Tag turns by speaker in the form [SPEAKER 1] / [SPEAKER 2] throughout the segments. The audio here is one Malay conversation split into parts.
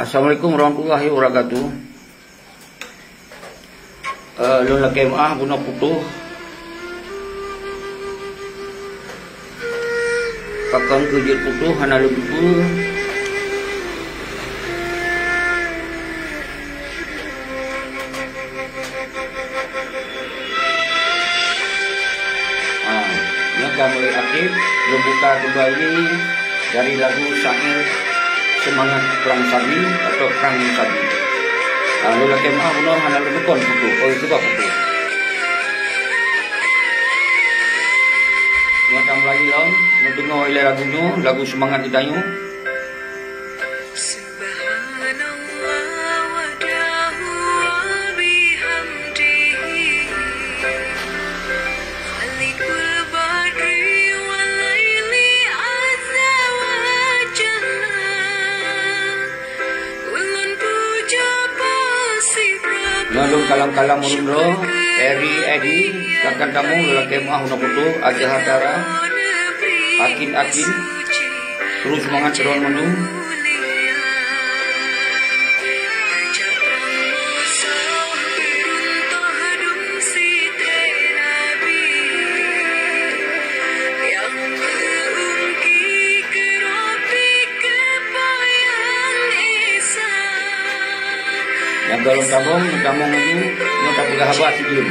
[SPEAKER 1] Assalamualaikum warahmatullahi wabarakatuh. Lola kemah guna putuh pakang kejut putuh hana lebih pun mulai aktif membuka kembali dari lagu syair Semangat Perang Sabi atau Perang Sabi. Lola kemah guna hana lebih pun putuh. Oh itu kok putuh. Nyata lagi lom, mendengar oleh lagunya, lagu Semangat Hidayu. Ngalung kalam-kalam murundro, Edi, kakak tamu, Lola kemah guna putuh, Aceh Hatara, Akin, terus semangat seruan mendung. Yang kalau tabung itu nyata pegahaba sebelum.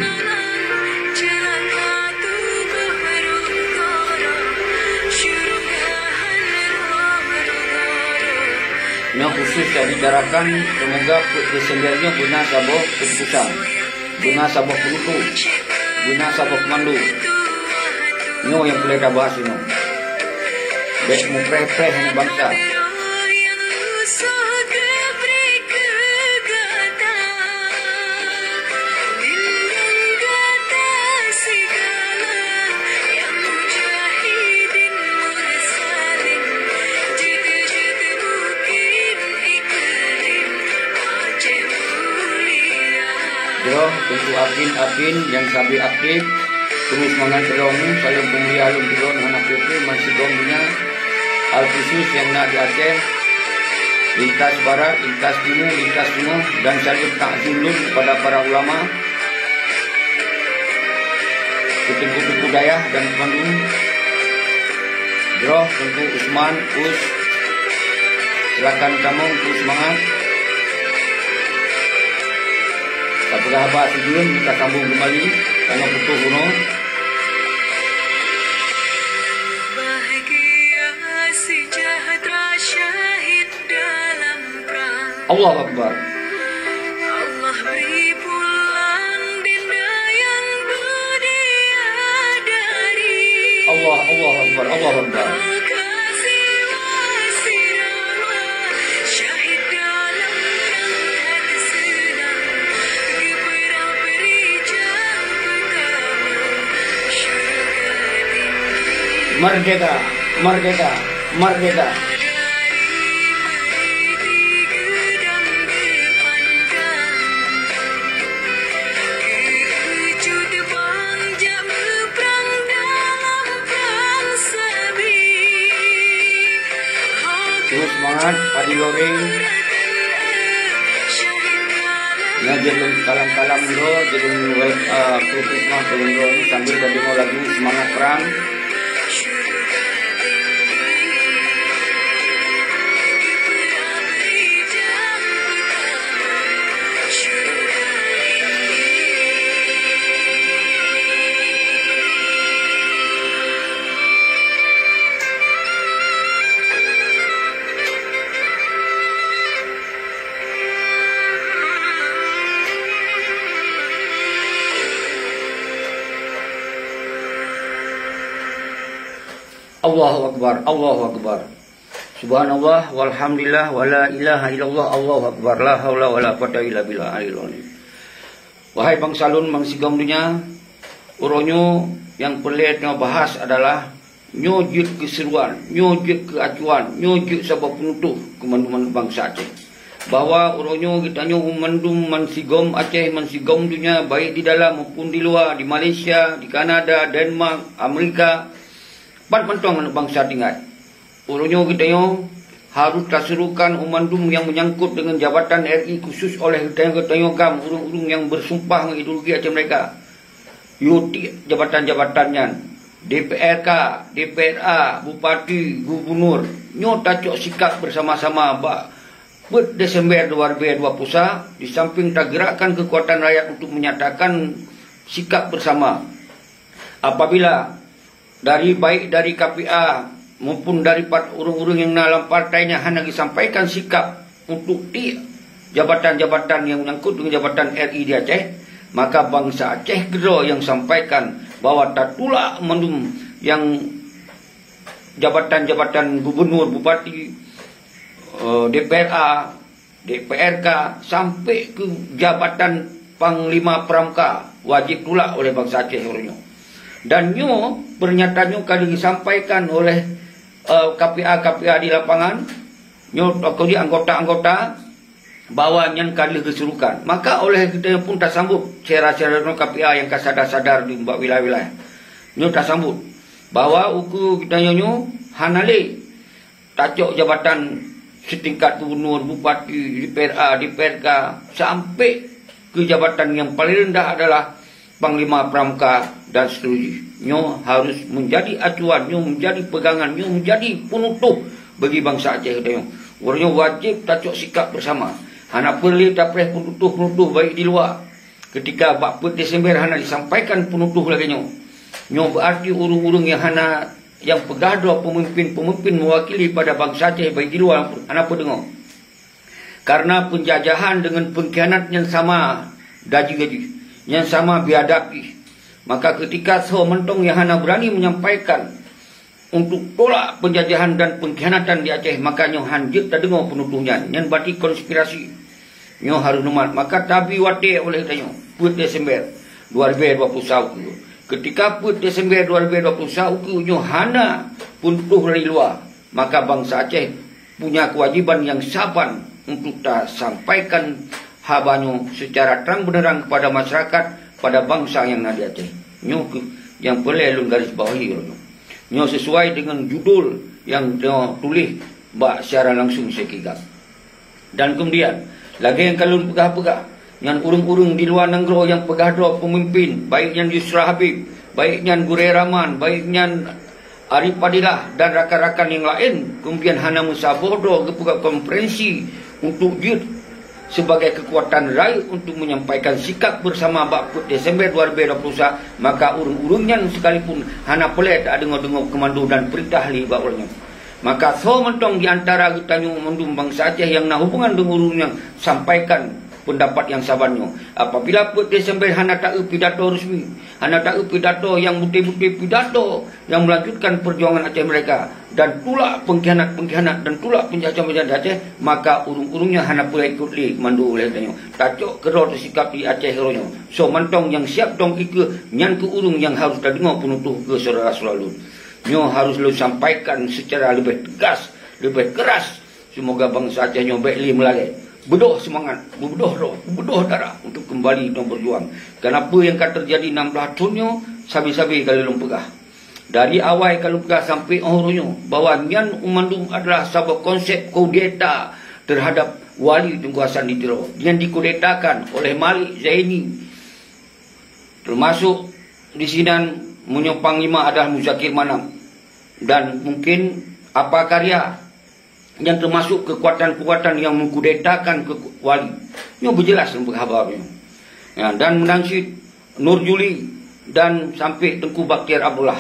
[SPEAKER 1] Yang khusus saya bicarakan, semoga kesengganya guna sabuk keputusan, guna sabuk penutup, guna sabuk mandu. Ini yang boleh kita bahas ini. Baik mupreh-preh hanya bangsa. Untuk Apin yang sabi aktif terus semangat terong saling pemulia alum turun anak PP masih gomnya al khusus yang nak di Aceh lintas barat, lintas timur dan saling takzim kepada para ulama kutub-kutub budaya dan Bandung Droh tentu Usman silakan kamu untuk semangat. Apabila apa tujuan kita sambung kembali karena putuh kuno. Allah Akbar.
[SPEAKER 2] Allah beri pulang dinda yang bidadari.
[SPEAKER 1] Allah Akbar. Allah Akbar. Merdeka, merdeka, merdeka. Terus semangat, Adi Loring. Ngajar kalam-kalam dulu, jadi kritis mah sambil tadi mau lagu semangat perang. Allahu Akbar, Allahu Akbar. Subhanallah walhamdulillah wala ilaha illallah, Allahu Akbar, la haula wala quwata illa billah aliyil azim. Wahai bangsalun mangsigam dunia, uronyo yang peletnya bahas adalah nyojut keseruan, nyojut keacuan, nyojut sebab penutup kemanduman bangsa Aceh. Bahwa uronyo kita nyo mendum mansigom Aceh, mansigom dunia baik di dalam maupun di luar, di Malaysia, di Kanada, Denmark, Amerika. Pat mentong bangsa tinggal. Uronyo kita nyo harus terserukan umandum yang menyangkut dengan jabatan RI khusus oleh ketayogam urung-urung yang bersumpah mengideologi Aceh mereka. Yuti jabatan-jabatannya DPRK, DPRA, Bupati, Gubernur, nyo tacok sikap bersama-sama Desember 2020 di samping tergerakkan kekuatan rakyat untuk menyatakan sikap bersama. Apabila baik dari KPA maupun dari urung-urung yang dalam partainya hanya disampaikan sikap untuk di jabatan-jabatan yang menyangkut dengan jabatan RI di Aceh, maka bangsa Aceh Gero yang sampaikan bahwa tatulak mendum yang jabatan-jabatan gubernur, bupati, DPRA, DPRK sampai ke jabatan Panglima Pramuka wajib tolak oleh bangsa Aceh Gero. Dan nyo pernyataannya kali disampaikan oleh KPA di lapangan, nyo anggota-anggota bahwa yang kali keserukan. Maka oleh kita pun tak sambut cara-cara KPA yang sadar-sadar di wilayah-wilayah. Nyo tak sambut bahwa uku kita nyo hanale tacok jabatan setingkat gubernur, bupati, DPRA, DPRK sampai ke jabatan yang paling rendah adalah Panglima Pramuka dan seterusnya. Nyo harus menjadi acuan, nyo menjadi pegangan, nyo menjadi penutup bagi bangsa Aceh. Nyo wajib tacok sikap bersama. Hana perli tak boleh penutuh baik di luar. Ketika 4 Desember hana disampaikan penutuh lagi nyo. Nyo berarti urung-urung yang pegaduh pemimpin mewakili pada bangsa Aceh baik di luar. Hana apa dengar? Karena penjajahan dengan pengkhianat yang sama gaji-gaji, yang sama biadabi. Maka ketika mentong yang hana berani menyampaikan untuk tolak penjajahan dan pengkhianatan di Aceh, maka nyo hanjit tak dengar penutuhnya. Yang berarti konspirasi. Nyo harus numat. Maka tabi wate oleh kita nyo. 4 Desember 2021. Ketika 4 Desember 2021 nyo hana puntuh dari luar, maka bangsa Aceh punya kewajiban yang saban untuk tak sampaikan habanyo secara terang benerang kepada masyarakat, pada bangsa yang ada di Aceh. Nyo yang perlu garis bawahi nyo sesuai dengan judul yang tulis secara langsung sekigap. Dan kemudian lagi yang kalau pegah-pegah yang urung-urung di luar negara yang pegaduh pemimpin, baik yang Yusra Habib, baik yang Gure Rahman, baik yang Arif Padilah dan rakan-rakan yang lain, kemudian hana musabodo ke konferensi untuk jid sebagai kekuatan rakyat untuk menyampaikan sikap bersama 4 Desember 2021, maka urung-urungnya sekalipun hana boleh tak dengar-dengar komando dan perintah li bawalnya. Maka mentong di antara kita mendung bangsa Aceh yang nak hubungan dengan urungnya sampaikan pendapat yang sabannya. Apabila 4 Desember hana tak pidato resmi, hana tak pidato yang betul-betul pidato yang melanjutkan perjuangan Aceh mereka dan tolak pengkhianat dan tolak penjajah-penjajah Aceh, maka urung-urungnya hana pula ikut li mandu oleh tanya. Tacok keror sikap di Aceh keronyo. So mentong yang siap dong ikut nyan ke urung yang harus terdengar penutuh ke saudara selalu. Nyo harus lu sampaikan secara lebih tegas, lebih keras. Semoga bangsa Aceh nyo baik li melalui. Bedoh semangat, bedoh roh, bedoh darah untuk kembali dan berjuang. Kenapa yang akan terjadi 16 tahunnya, sabi-sabi kalau lu pegah. Dari awal kalau pegah sampai akhirnya, bahawa nyan umandum adalah sebuah konsep kudeta terhadap wali Tunku Hasan di Tiro. Yang dikudetakan oleh Malik Zaini. Termasuk di sini menyopang 5 adalah Muzakir Manam. Dan mungkin apa karya yang termasuk kekuatan-kekuatan yang mengkudetakan ke wali. Ini berjelas dalam kabarnya. Ya, dan menangsit Nur Juli dan sampai Tengku Baktiar Abdullah.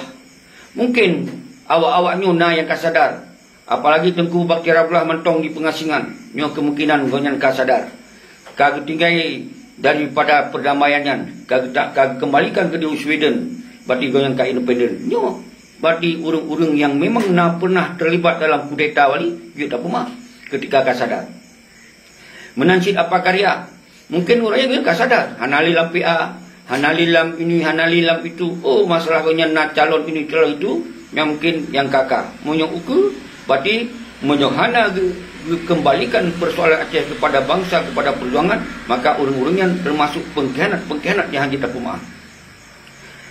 [SPEAKER 1] Mungkin awak-awaknya na yang kasadar. Apalagi Tengku Baktiar Abdullah mentong di pengasingan. Nyo kemungkinan gonyan kasadar. Kag tinggai daripada perdamaiannya. Kag kembalikan ke di Sweden. Berarti gonyan ka independen. Nyo berarti urung-urung yang memang pernah terlibat dalam kudeta wali, dia tak pemah ketika kasadar. Menansit apa karya? Mungkin orangnya dia kasadar. Hanalilam PA, hanalilam ini, hanalilam itu. Oh, masalahnya nak calon ini, calon itu. Yang mungkin yang kakak. Monyok uku, berarti menyohana kembalikan persoalan Aceh kepada bangsa, kepada perjuangan. Maka urung-urungnya termasuk pengkhianat yang hanya tak pemah.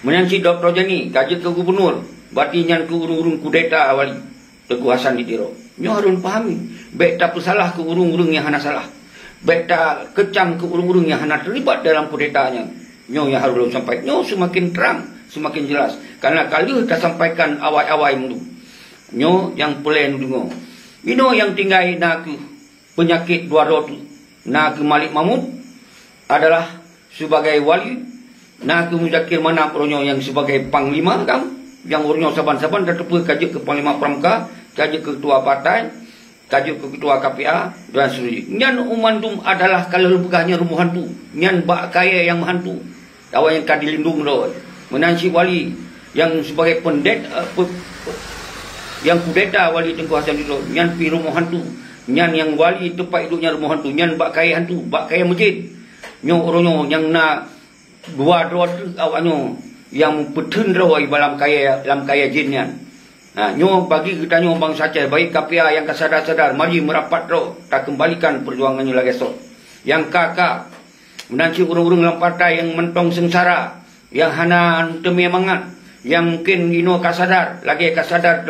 [SPEAKER 1] Menansit Dr. Jani, kaji ke gubernur. Berarti yang ke urung-urung kudeta awali Teguh Hasan di Tiro. Nyo harus pahami. Baik tak bersalah ke urung-urung yang hana salah. Baik tak kecam ke urung-urung yang hana terlibat dalam kudetanya. Nyo yang harus sampai. Nyo semakin terang, semakin jelas. Karena kalau kita sampaikan awal-awal itu. Nyo yang pelan dengar. Ino yang tinggal nak penyakit dua rotu. Nak Malik Mahmud adalah sebagai wali. Nak Muzakir mana peronyo yang sebagai panglima kam. Yang orangnya saban-saban dah terpuji kaji ke Panglima Pramuka, kaji ke ketua partai, kaji ke ketua KPA dan seterusnya. Nyan umandum adalah kalau lebihnya rumah hantu. Nyan bak kaya yang hantu. Awak yang kadilindung doh. Menansi wali yang sebagai yang kudeta wali Tengku Hasan itu. Nyan pi rumah hantu. Nyan yang wali tempat hidupnya rumah hantu. Nyan bak kaya hantu, bak kaya masjid. Nyo orangnya yang nak dua awaknya yang petun rawai dalam kaya jinnya. Nyo bagi kita nyo bangsa Aceh baik KPA yang kesadar-sadar mari merapat roh tak kembalikan perjuangannya lagi esok. Yang kakak menanci urung-urung dalam partai yang mentong sengsara, yang hana demi mangat, yang mungkin ino kasadar, lagi kasadar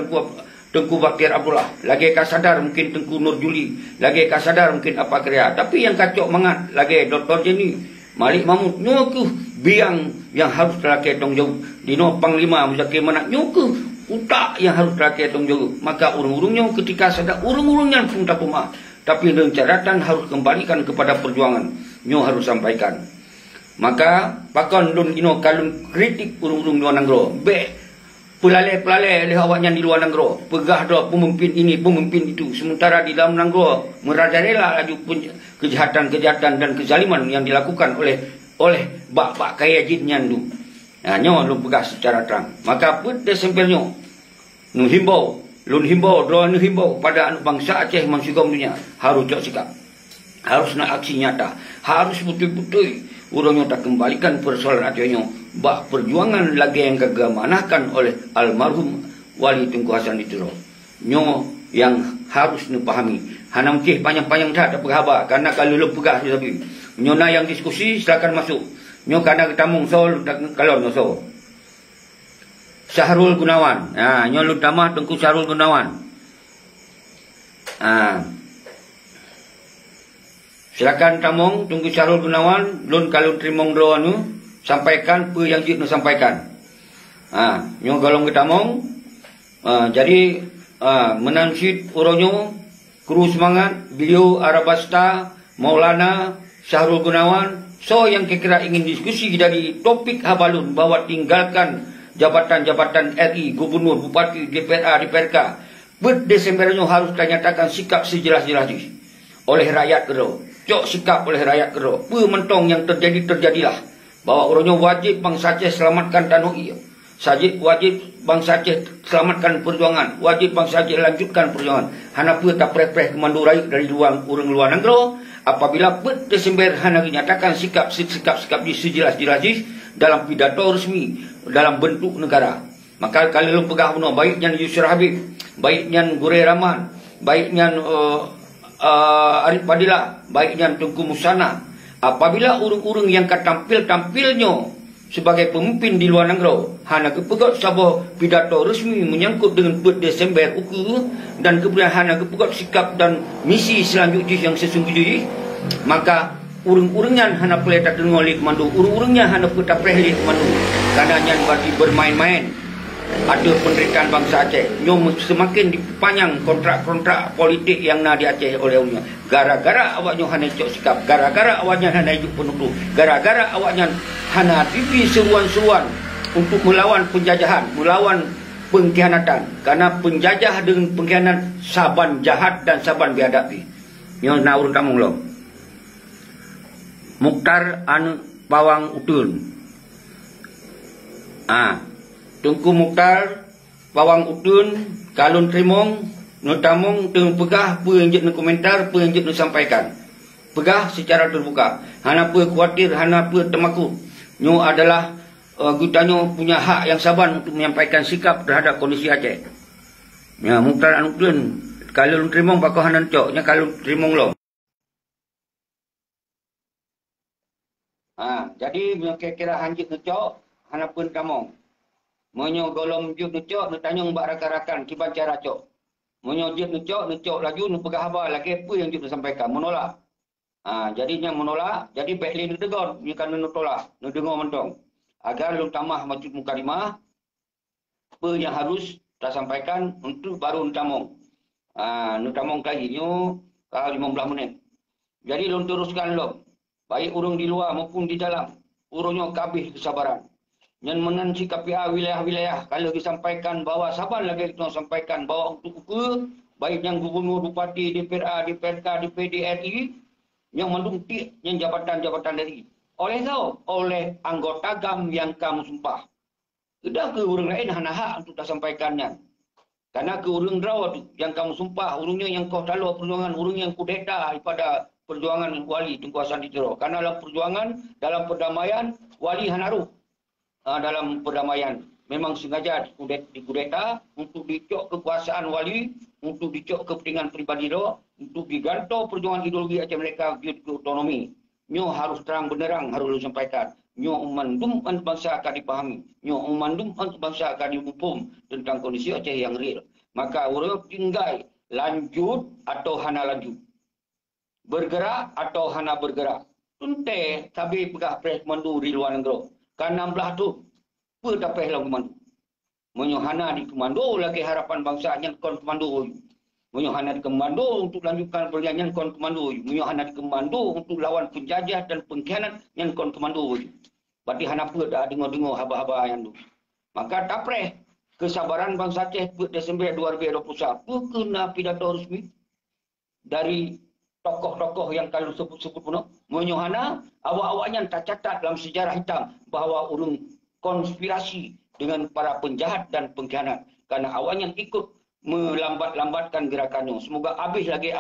[SPEAKER 1] Tengku Baktir Abdullah, lagi kasadar mungkin Tengku Nur Juli, lagi kasadar mungkin apa kerja. Tapi yang kacok mangat lagi Dr. Jenny Malik Mahmud, nyoku biang yang harus terakhir tong jauh. Dino Panglima Muzakir mana nyoku utak yang harus terakhir tong jauh. Maka urung-urungnya ketika sadar urung-urungnya pun tak pemah. Tapi dengan catatan harus kembalikan kepada perjuangan. Nyo harus sampaikan. Maka pakon dun ino kalun kritik urung-urung luar negara. Pelalai-pelalai oleh awaknya di luar negara. Pegah dah pemimpin ini, pemimpin itu. Sementara di dalam negara merajalela laju kejahatan-kejahatan dan kezaliman yang dilakukan oleh bak-bak kaya jinnya itu. Nyo lu pegah secara terang. Maka pun desempelnya nu himbau pada anak bangsa Aceh Mansigom dunia harus jauh sikap. Harus nak aksi nyata. Harus betul-betul urangnya tak kembalikan persoalan Acehnya. Bak perjuangan lagi yang kegamanahkan oleh almarhum Wali Tengku Hasan itu. Nyo yang harus dipahami. Hana mungkin panjang-panjang tak berhabar. Karena kalau lu pegah tapi nyo na yang diskusi silakan masuk. Nyo karena kita mungsol kalau nyo Syahrul Gunawan. Nyo lu tamah Tengku Syahrul Gunawan. Silakan tamong Tengku Syahrul Gunawan. Lun kalau terimong doa nu sampaikan apa yang jik nu sampaikan. Nyo golong ketamong. Jadi menansid orangnya kru semangat beliau Arabasta Maulana Syahrul Gunawan. So yang kira ingin diskusi dari topik habalun bahwa tinggalkan jabatan-jabatan RI, gubernur, bupati, DPRA, DPRK. Berdesembernya harus dinyatakan sikap sejelas-jelasnya oleh rakyat kero. Cok sikap oleh rakyat kero. Pementong yang terjadilah. Bahwa orangnya wajib bangsa Aceh selamatkan tanah ia. Wajib bangsa Aceh selamatkan perjuangan. Wajib bangsa Aceh lanjutkan perjuangan. Hana pun tak preh-preh kemandu rakyat dari orang luar negara. Apabila berdesember hana dinyatakan sikap di sejelas-jelas dalam pidato resmi dalam bentuk negara. Maka kalau lu pegah benar baiknya Yusuf Habib, baiknya Gure Rahman, baiknya Arif Fadilah, baiknya Tengku Musana. Apabila urung-urung yang tampilnya sebagai pemimpin di luar negara hana kepegat sebuah pidato resmi menyangkut dengan Desember ukur dan kemudian hana kepegat sikap dan misi selanjutnya yang sesungguhnya, maka urung-urungnya hana peletak dengan oleh kemandu, urung-urungnya hana peletak prehli kemandu karena yang berarti bermain-main. Ada penderitaan bangsa Aceh. Nyo semakin dipanjang kontrak-kontrak politik yang nak di Aceh oleh orangnya. Gara-gara awaknya hana cok sikap, gara-gara awaknya hana hidup penuh, gara-gara awaknya hana tipi seruan-seruan untuk melawan penjajahan, melawan pengkhianatan. Karena penjajah dengan pengkhianat saban jahat dan saban biadabi. Nyo na urun tamung lo. Mukhtar anu Pawang Utun. Tengku Mukhtar Pawang Utun kalun trimong nutamong teng pegah apa yang nu komentar apa yang nu sampaikan. Pegah secara terbuka. Hana apa khawatir, hana apa temaku. Nyo adalah gutanyo punya hak yang saban untuk menyampaikan sikap terhadap kondisi Aceh. Ya Mukhtar Utun kalun trimong bakal hanan cok nya kalun trimong lo. Jadi kira-kira hanjit cok hana pun tamong. Menyo golong juk cok nu tanyong bak rakan-rakan kiban cara cok. Menyojit necok laju, nak pegah habar lagi apa yang kita sampaikan, menolak. Jadinya menolak, jadi baiklah nak tegur, ni kan nak tolak, nak dengar mentong. Agar lu tamah macam mukadimah, apa yang harus kita sampaikan untuk baru nutamong. Nutamong kali ni, kalau 15 menit. Jadi lu teruskan lu, baik urung di luar maupun di dalam, urungnya kabih kesabaran. Yang menanci KPA wilayah-wilayah, kalau disampaikan bahawa sabar lagi kita sampaikan bahawa untuk apa, baik yang gubernur, bupati, DPRA, DPRK, DPD RI, yang mendungtik yang jabatan-jabatan dari. Oleh kau, oleh anggota GAM yang kamu sumpah. Tidak ke orang lain hak untuk tak sampaikannya. Karena ke orang draw tu yang kamu sumpah, orangnya yang kau talur perjuangan, orang yang kudeta daripada perjuangan wali Tunku Hasan Ditiro. Karena dalam perjuangan, dalam perdamaian, wali hanaruh dalam perdamaian. Memang sengaja dikudeta untuk dicok kekuasaan wali, untuk dicok kepentingan peribadi dia, untuk digantau perjuangan ideologi Aceh mereka di otonomi. Nyo harus terang benerang harus sampaikan. Nyo mandum bangsa akan dipahami. Nyo mandum bangsa akan dihukum tentang kondisi Aceh yang real. Maka orang tinggal lanjut atau hana lanjut. Bergerak atau hana bergerak. Tunte tabi pegah pres mandu di luar negara. Kan 16 tu apa dapat dalam komando. Menyohana di komando lagi harapan bangsa yang kon komando. Menyohana di komando untuk lanjutkan perjanjian kon komando. Menyohana di komando untuk lawan penjajah dan pengkhianat yang kon komando. Berarti hana apa dah dengar-dengar haba-haba yang tu. Maka tapreh kesabaran bangsa Aceh Desember 2021 kena pidato resmi dari tokoh-tokoh yang kalau sebut-sebut pun menyohana awak-awaknya tak catat dalam sejarah hitam bahawa urung konspirasi dengan para penjahat dan pengkhianat karena awaknya ikut melambat-lambatkan gerakannya. Semoga habis lagi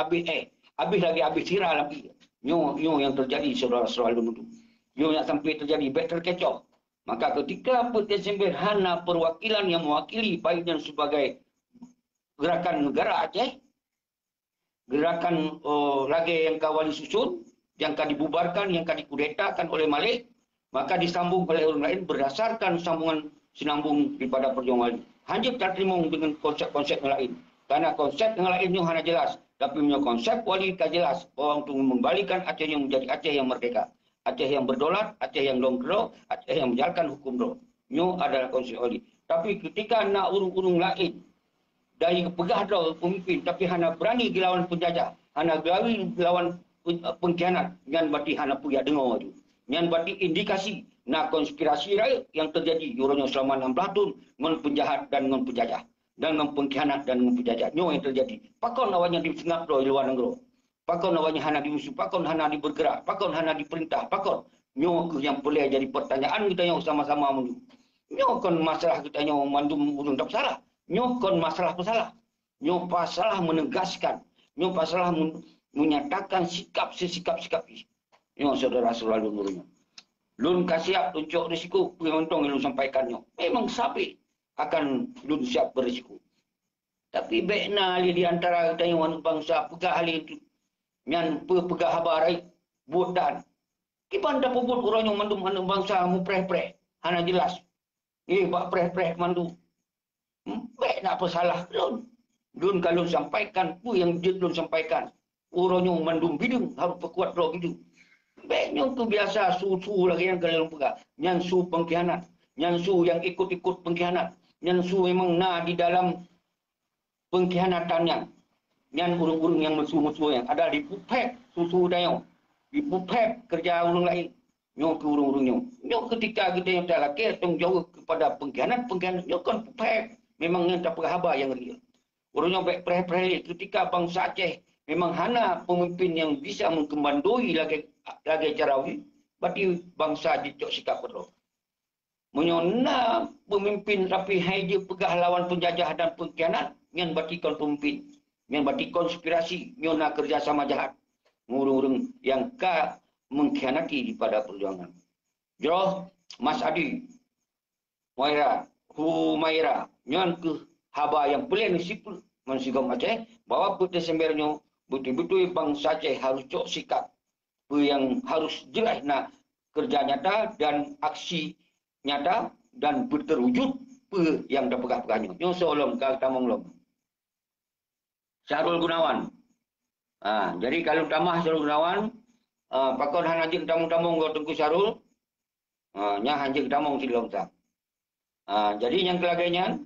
[SPEAKER 1] sirah lagi. Nyo yang terjadi saudara-saudara itu. Nyo yang sampai terjadi battle kecoh. Maka ketika Desember hana perwakilan yang mewakili baik dan sebagai gerakan negara Aceh, gerakan lagi yang kawali susun, yang akan dibubarkan, yang akan dikudetakan oleh Malik, maka disambung oleh orang lain berdasarkan sambungan sinambung daripada perjuangan. Hanya tak terima dengan konsep-konsep yang lain. Karena konsep yang lain itu hanya jelas. Tapi punya konsep wali tak jelas. Bahawa untuk membalikan Aceh yang menjadi Aceh yang merdeka. Aceh yang berdolat, Aceh yang dongkro, Aceh yang menjalankan hukum doh. Itu adalah konsep wali. Tapi ketika nak urung-urung lain, dari pegah dah pemimpin, tapi hana berani dilawan penjajah, hana berani dilawan pengkhianat, yang berarti hana punya dengar tu. Yang berarti indikasi nak konspirasi rakyat yang terjadi orangnya selama 16 tahun dengan penjahat dan dengan penjajah dan dengan pengkhianat dan dengan penjajah. Nyo yang terjadi. Pakon awaknya disengap di luar negara. Pakon awaknya hana diusuh, pakon hana bergerak, pakon hana diperintah, pakon. Nyo yang boleh jadi pertanyaan kita yang sama-sama menuju. Nyo kon masalah kita yang mandum urung tak salah. Nyo kon masalah pesalah. Nyo pasalah menegaskan. Nyo pasalah menyatakan sikap-sikap. Nyo saudara selalu nurnya. Lun kasiap tunjuk risiko pengontong yang lun sampaikannya. Memang sapi akan lun siap berisiko. Tapi baikna di antara kita yang bangsa pegah hal itu. Yang pegah habarai buatan. Kipan dapat buat orang yang mandum bangsa mu preh-preh. Hana jelas. Bak preh-preh mandu. Baik nak apa salah lun. Lun kalau sampaikan pu yang dia lun sampaikan. Orang yang mandum bidung harus perkuat roh bidung. Baiknya tu biasa su lagi yang kalian pegang. Yang su pengkhianat. Yang su yang ikut-ikut pengkhianat. Yang su memang na di dalam pengkhianatannya. Yang urung-urung yang musuh-musuh yang ada di pupek susu dayang. Di pupek kerja urung lain. Nyo ke urung-urungnya. Nyo ketika kita yang tak laki tanggungjawab kepada pengkhianat. Nyo kan pupek. Memang yang tak perhabar yang real. Orangnya baik perih-perih ketika bangsa Aceh memang hana pemimpin yang bisa mengkembandoi lagi carawi, berarti bangsa dicok sikap betul. Menyona pemimpin tapi hai dia pegah lawan penjajah dan pengkhianat, yang berarti kon pemimpin, yang berarti konspirasi, nyona kerjasama jahat, ngurung-urung yang mengkhianati pada perjuangan. Joh, Mas Adi, Humaira, nyon ke haba yang pelan sipul mensigam Aceh, bahwa Desembernya betul-betul bangsa Aceh harus cok sikap yang harus jelas nak kerja nyata dan aksi nyata dan berterwujud yang dah pegah-pegahnya. Yang seolah kata menglom. Syahrul Gunawan. Jadi kalau tamah Syahrul Gunawan, pakon han anjing tamung-tamung go Tengku Syarul, nya anjing tamung silom tak. Jadi yang kelagainya,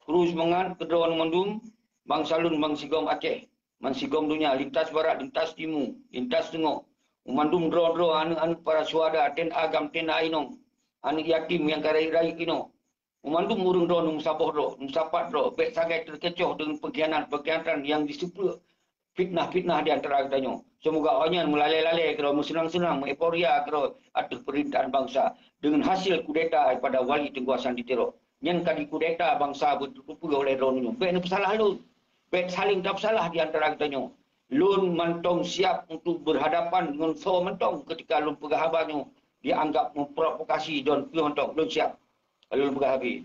[SPEAKER 1] kru semangat kedruan mendum, bang Salun bang Sigom Aceh, bang Sigom dunia, lintas barat, lintas timur, lintas tengok, umandum dro-dro anu para suada, ten agam ten ainong, anu yatim yang karai-rai kino. Umandum urung dro nung saboh dro, nung sapat dro, bek sagai terkecoh dengan pengkhianatan yang disupport fitnah-fitnah di antara katanya. Semoga awaknya melalai-lalai kalau senang-senang, euforia kalau atas perintahan bangsa dengan hasil kudeta pada wali Tengku Hasan Ditiro. Yang kali kudeta bangsa bertupu oleh Ronyo. Baik nak salah lun. Baik saling tak salah di antara katanya. Lun mantong siap untuk berhadapan dengan so mantong ketika lun pegah habanyo dianggap memprovokasi dan mantong lun siap. Kalau lun pegah habis.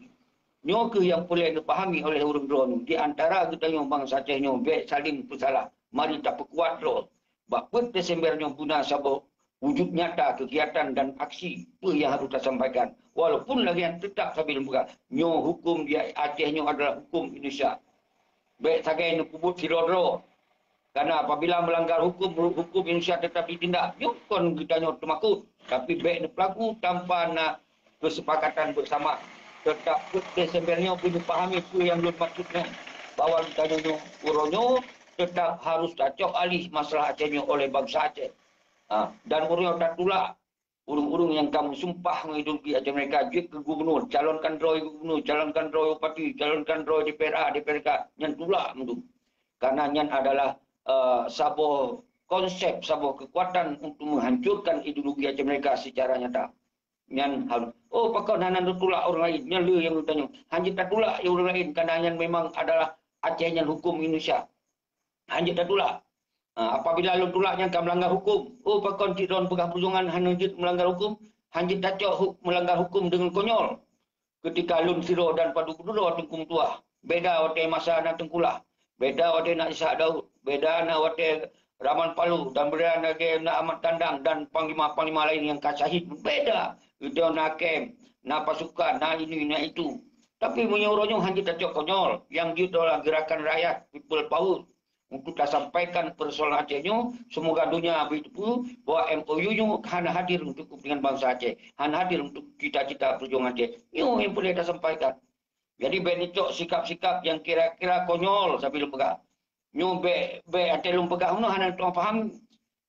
[SPEAKER 1] Nyo ke yang boleh dipahami oleh orang drone di antara katanya bangsa Aceh nyo baik saling bersalah. Mari tak perkuat roh. Bapak Desembernya guna sabuk wujud nyata kegiatan dan aksi apa yang harus kita sampaikan. Walaupun lagi yang tetap sambil buka. Nyo hukum dia Acehnya adalah hukum Indonesia. Baik sagai ni pubut sirodro. Karena apabila melanggar hukum Indonesia tetap ditindak. Nyo kon kita nyo termakut. Tapi baik ni pelaku tanpa nak kesepakatan bersama. Tetap Desembernya boleh fahami apa yang belum maksudnya. Bahawa kita nyo uronyo tetap harus cocok alih masalah Acehnya oleh bangsa Aceh. Dan orang tak tolak urung-urung yang kamu sumpah menghidupi Aceh mereka je ke gubernur, calonkan roy gubernur, calonkan roy bupati, calonkan roy DPRA, DPRK, yang tolak itu. Karena yang adalah sebuah konsep, sebuah kekuatan untuk menghancurkan ideologi Aceh mereka secara nyata. Yang harus, pakau nanan tolak orang lain, yang le yang bertanya, hanya tak tolak yang orang lain, karena yang memang adalah Aceh yang hukum Indonesia. Hanya tak tolak. Apabila lu tolak yang akan melanggar hukum. Pakon tidron pegah perjuangan hanjit melanggar hukum. Hanjit tak melanggar hukum dengan konyol. Ketika lun siro dan padu kedua tengkum tua. Beda wate masa nak tengkulah. Beda wate nak Ishak Daud. Beda nak wate Rahman Palu. Dan beda nak Ahmad Tandang. Dan panglima-panglima lain yang kasahid. Beda. Itu nak kem. Nak pasukan. Nak ini, nak itu. Tapi menyuruhnya hanjit tak konyol. Yang itu adalah gerakan rakyat. People power. Untuk kita sampaikan persoalan Acehnya, semoga dunia beritahu bahawa MOU-nya hanya hadir untuk kepentingan bangsa Aceh. Hanya hadir untuk cita-cita perjuangan Aceh. Itu yang boleh kita sampaikan. Jadi benicok sikap-sikap yang kira-kira konyol sambil pegah. Nyo be atelum pegah no hanya tuan faham.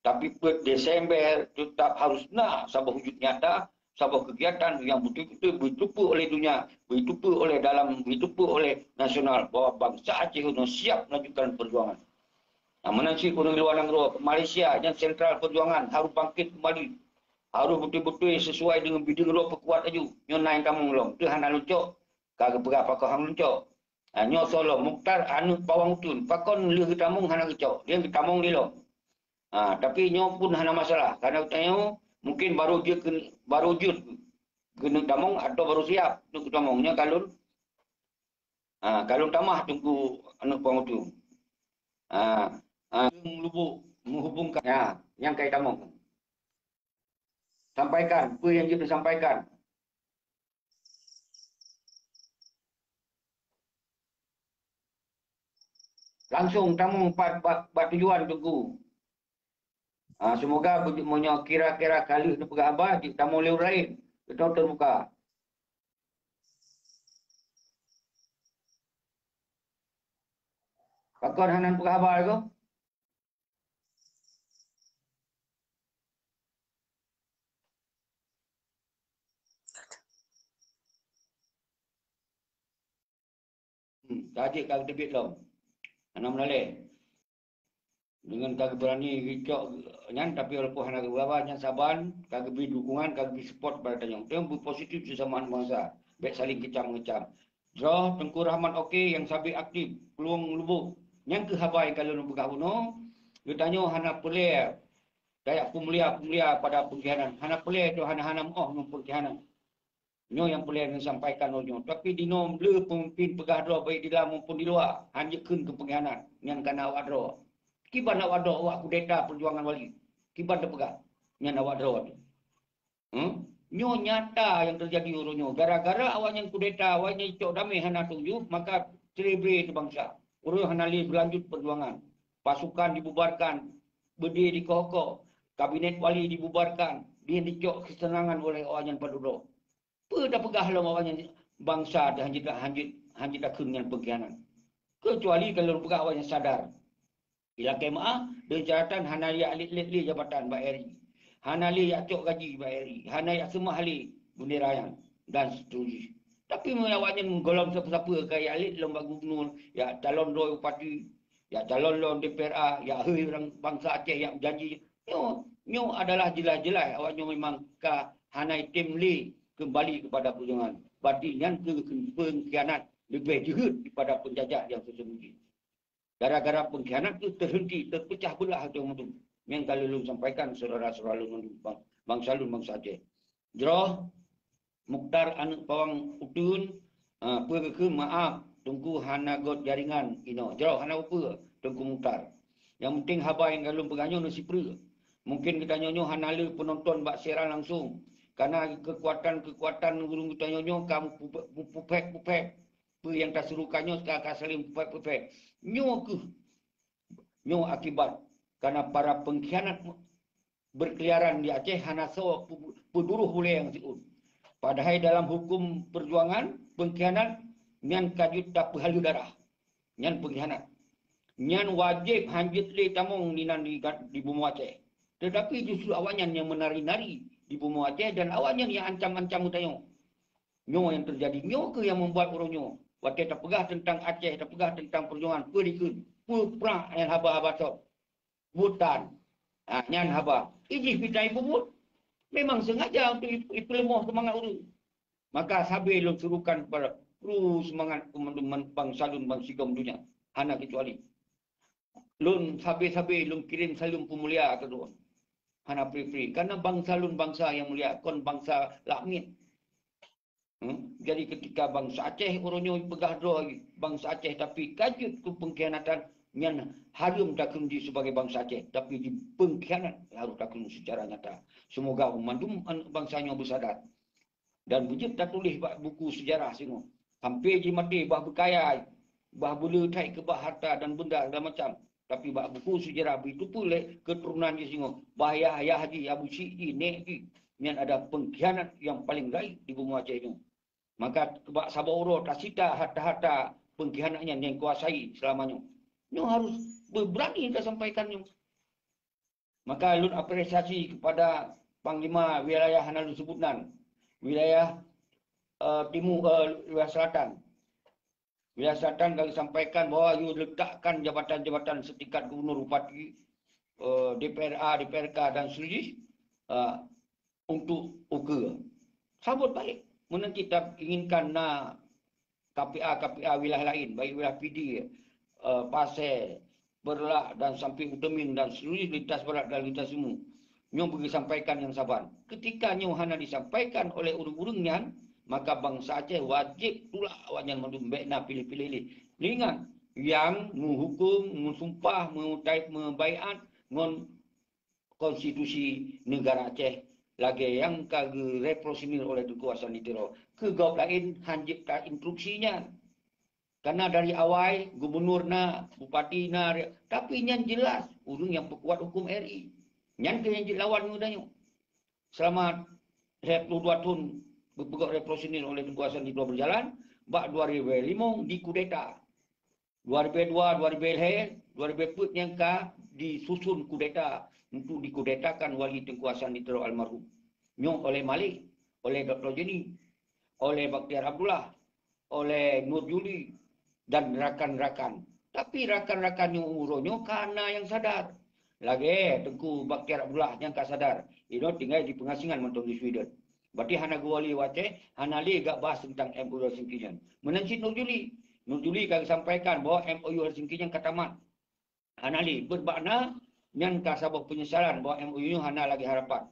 [SPEAKER 1] Tapi per Desember tetap harus nak sebuah wujud nyata, sebuah kegiatan yang betul-betul bertupu oleh dunia, bertupu oleh dalam, bertupu oleh nasional bahawa bangsa Aceh itu siap melanjutkan perjuangan. Menansi Gunung Luar Negara, Malaysia yang sentral perjuangan harus bangkit kembali. Harus betul-betul sesuai dengan bidang roh perkuat aju. Nyo naik kamu long. Tu hana luncok. Kagak berapa kau hang luncok. Nyo solo Mukhtar anu pawang tun. Pakon liu ketamung hana kecok. Dia ketamung di long. Tapi nyo pun hana masalah. Karena tanya mungkin baru jut kena tamung atau baru siap untuk ketamung. Nyo kalun. Kalun tamah tunggu anu pawang tun. Lubuk menghubungkan yang kait tamung. Sampaikan apa yang kita sampaikan. Langsung tamung buat tujuan tunggu. Semoga punya kira-kira kali untuk pegabah di tamung liur lain. Kita terbuka. Pakon hanan pegabah itu. Tajik kagak debit lo. Anak melalui. Dengan kagak berani ricok nyan tapi walaupun hana kagak nyan saban, kagak beri dukungan, kagak beri support pada tanya. Itu yang positif sesama bangsa. Baik saling kecam-kecam. Draw Tengku Rahman okey yang sabit aktif, peluang lubuk. Yang ke habai kalau nak buka bunuh, dia tanya hana pelai. Dayak pemulia pada pengkhianatan. Hana pelai tu hana pengkhianatan. Nyo yang boleh disampaikan oleh tapi di nom le pemimpin pegah dua baik di dalam maupun di luar hanya kun ke pengkhianat yang kena awak dua kiban awak dua awak kudeta perjuangan wali kiban dah pegah yang awak dua nyo nyata yang terjadi urunyo gara-gara awak yang kudeta awaknya cok damai hana tunjuk maka celebrate bangsa Urus Hanali berlanjut perjuangan. Pasukan dibubarkan, berdiri di Kohoko, kabinet wali dibubarkan, dicok kesenangan oleh orang yang paduduk. Dah pegah lah orang yang bangsa dah hanjit dah dengan pengkhianat. Kecuali kalau pegah orang yang sadar. Bila kemah, dengan catatan Hanali alit-alit jabatan BRI. Hanali cok gaji BRI. Hanali semua ahli benderayan dan seterusnya. Tapi awaknya menggolong siapa-siapa kaya alit lomba gubernur, ya calon doi bupati, ya calon lon DPRA, ya orang bangsa Aceh yang janji. Nyo adalah jelas-jelas awaknya memang Hanai tim li kembali kepada perjuangan. Berarti yang pengkhianat lebih jahat daripada penjajah yang sesungguhnya. Gara-gara pengkhianat itu terhenti, terpecah belah itu yang kalau lu sampaikan saudara-saudara lu bangsa lu bangsa Aceh. Jroh Mukhtar anak pawang utun pergi maaf tunggu hana got jaringan jroh hana apa tunggu Mukhtar. Yang penting haba yang kalau penganyo nasi pra. Mungkin kita nyonyo hana le penonton bak siaran langsung. Karena kekuatan gurung kita nyonyo kamu pupek yang tak serukannya sekarang saling pupek. Nyo akibat karena para pengkhianat berkeliaran di Aceh hana so peduruh boleh yang siun. Padahal dalam hukum perjuangan pengkhianat nyan kajut tak perhalu darah. Nyan pengkhianat. Nyan wajib hanjit le tamong ninan di bumi Aceh. Tetapi justru awaknya yang menari-nari di bumi Aceh dan awaknya yang ancam-ancam utayo. Nyo yang terjadi. Nyo ke yang membuat orang nyo. Waktu tak pegah tentang Aceh, tak pegah tentang perjuangan. Perikun. Perang yang haba-haba sok. Butan. Nyan haba. Ijih pitai pemut. Memang sengaja untuk ipelemoh semangat itu. Maka sabi lu suruhkan kepada kru semangat teman-teman bang Salun bang Sigom dunia. Hana kecuali. Lun sabi-sabi lun kirim salum pemulia kedua. Hana free-free. Karena bang Salun bangsa yang mulia. Kon bangsa lakmit. Jadi ketika bangsa Aceh orangnya pegah doa bangsa Aceh tapi kajut ke pengkhianatan yang harum tak kemudian sebagai bangsa Aceh tapi di pengkhianat harus tak kemudian secara nyata. Semoga memandum bangsanya bersadar dan wujud tak tulis buku sejarah semua. Hampir je mati bah berkaya, bah boleh taik ke bah harta dan benda dan macam. Tapi bah buku sejarah itu pula keturunan je semua. Bah Yahya Haji Abu Syidi Nek yang ada pengkhianat yang paling baik di bumi Aceh itu. Maka kebak Sabah tak sita harta-harta pengkhianatnya yang kuasai selamanya. Nyo harus berani kita sampaikannya. Maka lun apresiasi kepada Panglima wilayah Hanalun Sebutan, wilayah wilayah selatan. Wilayah selatan kami sampaikan bahawa you letakkan jabatan-jabatan setingkat gubernur bupati, DPRA, DPRK dan seterusnya untuk ukur. Sabut baik. Mana kita inginkan KPA wilayah lain, baik wilayah PD, Pasir, Berlak dan sampai Utamin dan seluruh lintas barat dan lintas semua. Nyo pergi sampaikan yang sabar. Ketika nyo hana disampaikan oleh urung-urungnya, maka bangsa Aceh wajib pula awaknya membekna pilih-pilih. Ingat, yang menghukum, mensumpah, membaiat ngon konstitusi negara Aceh lagi yang kagak reprosinir oleh kekuasaan ditero. Kegawat lain hanjit tak instruksinya. Karena dari awal gubernur bupati tapi yang jelas urung yang pekuat hukum RI. Yang yang lawan mudanya. Selama 22 tahun berpegang reprosinir oleh kekuasaan ditero berjalan, bak 2005 dikudeta. 2002, 2004 yang disusun kudeta untuk dikudetakan wali kekuasaan ditero almarhum. Nyo oleh Malik, oleh Dr. Jenny, oleh Bakhtiar Abdullah, oleh Nur Juli dan rakan-rakan. Tapi rakan-rakan yang umurnya karena yang sadar. Lagi Tengku Bakhtiar Abdullah yang tak sadar. Itu tinggal di pengasingan mentok di Sweden. Berarti hana guali wace, hana li gak bahas tentang MOU Helsinki. Menensit Nur Juli. Nur Juli kami sampaikan bahawa MOU Helsinki yang katamat. Hana li bermakna yang tak sabah penyesalan bahawa MOU ini hana lagi harapan.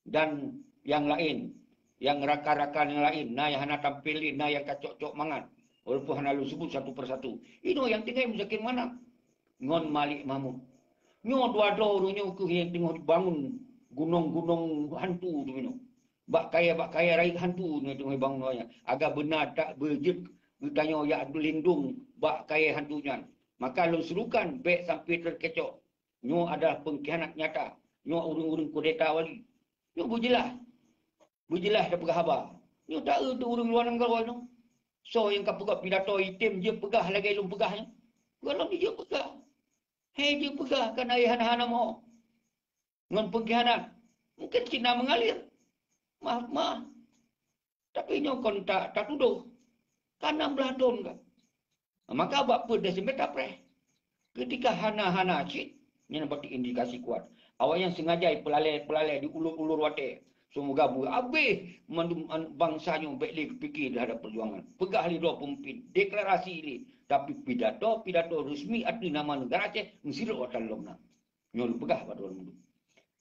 [SPEAKER 1] Dan yang lain, yang rakan-rakan yang lain, yang hana tampilin, yang kacok-cok mangan. Walaupun hana lu sebut satu persatu. Itu yang tinggal Muzakir mana? Ngon Malik Mahmud. Nyo dua-dua orangnya yang tengah dibangun gunung-gunung hantu tu. Bak kaya raih hantu ni tengah bangun. Agak benar tak berjet Ditanya ya lindung bak kaya hantunya. Maka lu serukan baik sampai terkecoh. Nyo adalah pengkhianat nyata. Nyo urung-urung kudeta wali. Nyo berjelas. Berjelas dah berkhabar. Nyo tak tu urung luar negara tu. So yang kau pegang pidato itim dia pegah lagi lu pegahnya. Kalau dia pegah. Hei dia pegah kan ayah hana mau. Dengan pengkhianat. Mungkin Cina mengalir. Maaf. Tapi nyo kon tak tuduh. Kan 16 tahun kan. Maka apa dia sampai tak pernah. Ketika hana cik, ini nampak indikasi kuat. Awak yang sengaja pelalai di ulur-ulur wate. Semoga habis bangsanya baik fikir terhadap perjuangan. Pegah li dua pemimpin. Deklarasi ini. Tapi pidato resmi arti nama negara Aceh. Mesti lu akan lomna. Nyol pegah pada orang muda.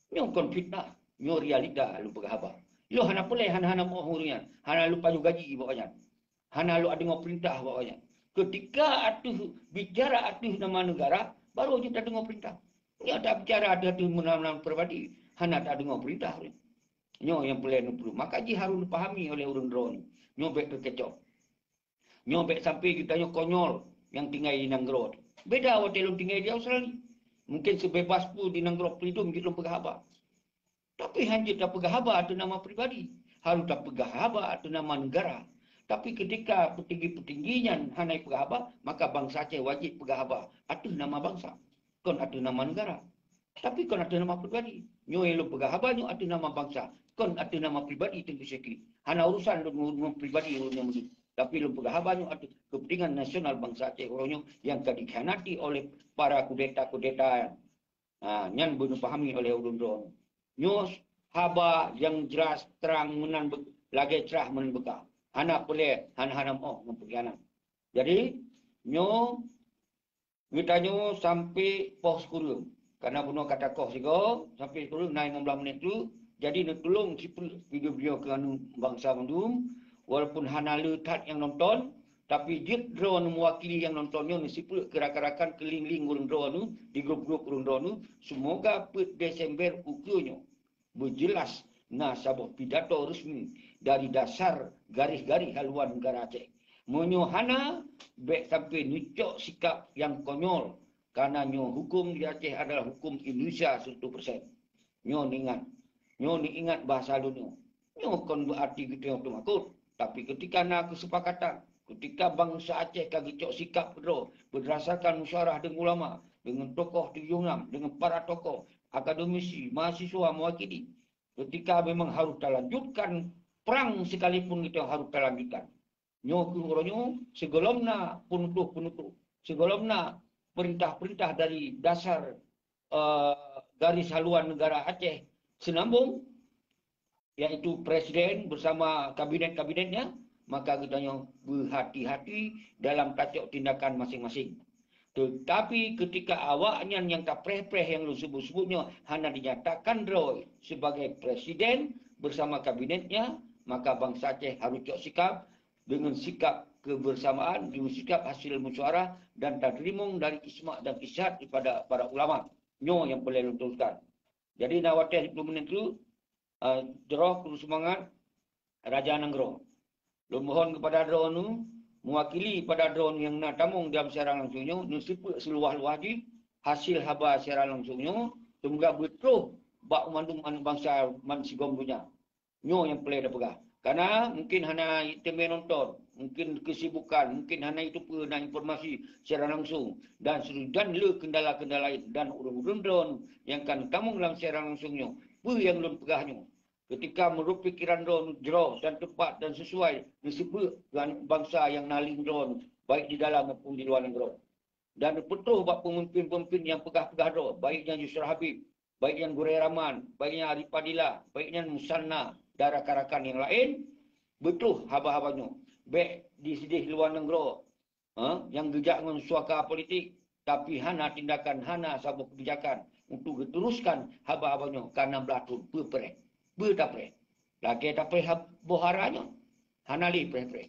[SPEAKER 1] Nyol konfitnah. Nyol realita lu pegah apa. Lu hana pelai, hana mau hurian. Hana lu paju gaji bawahnya. Hana lu ada ngau perintah bawahnya. Ketika atuh bicara atuh nama negara, baru kita dengar perintah. Ini ada bicara ada atuh menang pribadi, hana tak dengar perintah. Nyo yang perlu. Maka ji harus dipahami oleh orang drone. Nyo baik terkecoh. Nyo baik sampai kita nyo konyol yang tinggal di Nanggro. Beda hotel yang tinggal di Australia. Mungkin sebebas pun di Nanggro itu mungkin pegah apa. Tapi hanya tak pegah apa atau nama pribadi. Harus tak pegah apa atau nama negara. Tapi ketika petinggi-petingginya hanai pegah apa, maka bangsa Aceh wajib pegah apa. Atuh nama bangsa. Kon atuh nama negara. Tapi kon atuh nama pribadi. Nyo elu pegah apa, nyo atuh nama bangsa. Kon atuh nama pribadi tentu sekali. Hana urusan dengan pribadi urusnya mesti. Tapi lu pegah apa, nyo atuh kepentingan nasional bangsa Aceh. Orangnya yang dikhianati oleh para kudeta-kudeta. Nyan belum pahami oleh urun-urun. Nyo haba yang jelas terang menan lagi cerah menan bekal. Hana boleh, hana mau mempergianan. Jadi, nyo nyo sampai pos kurung. Karena bunuh kata kos juga, sampai kurung naik 15 menit tu. Jadi, nak tolong video-video ke anu bangsa mendung. Walaupun hana letat yang nonton, tapi dia drone mewakili yang nontonnya, nisipul kerak-kerakan keling-ling urung drone tu, di grup-grup urung drone tu. Semoga per Desember ukurnya berjelas sebuah pidato resmi dari dasar garis-garis haluan negara Aceh. Menyohana baik sampai nucuk sikap yang konyol. Karena nyo hukum di Aceh adalah hukum Indonesia 100%. Nyo ingat bahasa dunia. Nyo kon berarti kita yang makut. Tapi ketika nak kesepakatan, ketika bangsa Aceh kagicok sikap berdasarkan musyawarah dengan ulama, dengan tokoh Tuyunam, dengan para tokoh, akademisi, mahasiswa mewakili. Ketika memang harus terlanjutkan perang sekalipun kita harus terlanjutkan. Nyo sebelumnya penutup. Sebelumnya perintah-perintah dari dasar garis haluan negara Aceh senambung, yaitu presiden bersama kabinet-kabinetnya, maka kita berhati-hati dalam tacuk tindakan masing-masing. Tetapi ketika awaknya yang tak preh-preh yang lu sebut-sebutnya hanya dinyatakan Roy sebagai presiden bersama kabinetnya, maka bangsa Aceh harus cok sikap dengan sikap kebersamaan, dengan sikap hasil musyawarah dan tadrimung dari ismak dan isyad kepada para ulama. Nyo yang boleh luntulkan. Jadi nawateh 10 menit itu Joroh kudu semangat Raja Nanggro. Lu mohon kepada drone nu mewakili pada drone yang nak tamung dalam siaran langsungnya, nusipul seluah-luah di hasil haba siaran langsungnya, semoga betul bak mandung anak bangsa mansigom punya. Nyo yang pelai dah pegah. Karena mungkin hanya teme nonton, mungkin kesibukan, mungkin hanya itu pernah informasi secara langsung dan le kendala-kendala dan urun-urun drone yang kan tamung dalam siaran langsungnya. Yang belum pegahnya. Ketika menurut pikiran drone jauh dan tepat dan sesuai disebut dengan bangsa yang naling drone baik di dalam maupun di luar negara. Dan betul buat pemimpin-pemimpin yang pegah-pegah drone, baiknya Yusra Habib, baiknya Gurai Rahman, baiknya Arif Padilla, baiknya Musanna, dan rakan-rakan yang lain, betul haba-habanya. Baik di sedih luar negara, yang gejak dengan suaka politik, tapi hana tindakan, hana sabuk kebijakan untuk diteruskan haba-habanya karena belatun berpereh. Bertapre. Lagi tapre boharanya. Hanali pre-pre.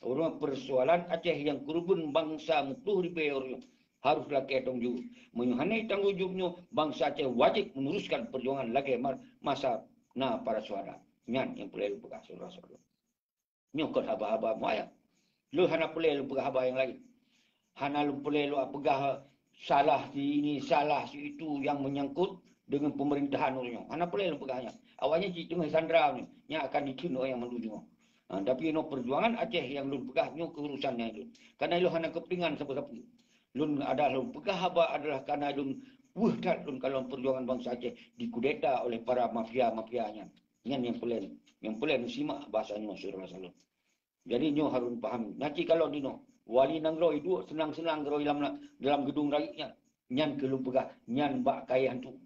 [SPEAKER 1] Orang persoalan Aceh yang kurubun bangsa mutuh ribeornya. Harus lagi tanggung. Menyuhanai tanggung jawabnya, bangsa Aceh wajib meneruskan perjuangan lagi masa para suara. Nyan yang boleh lupa saudara-saudara. Nyokot haba-haba muaya. Lu hana boleh lu pegah haba yang lain. Hana lu boleh lu pegah salah si ini, salah si itu yang menyangkut dengan pemerintahan orangnya. Hana boleh lu pegahnya. Awalnya si tengah Sandra ni, yang akan dikira yang menuju. Tapi no perjuangan Aceh yang lu pegah nyo keurusannya itu. Karena lu hana kepentingan siapa-siapa. Lun ada lun pegah haba adalah karena lun wahdat lun kalau perjuangan bangsa Aceh dikudeta oleh para mafia-mafianya. Yang pelan simak bahasanya surah salun. Jadi nyo harus paham. Nanti kalau dino wali nang roi duduk senang-senang roi dalam gedung rakyatnya. Nyan ke lu pegah, nyan bak kayan tu.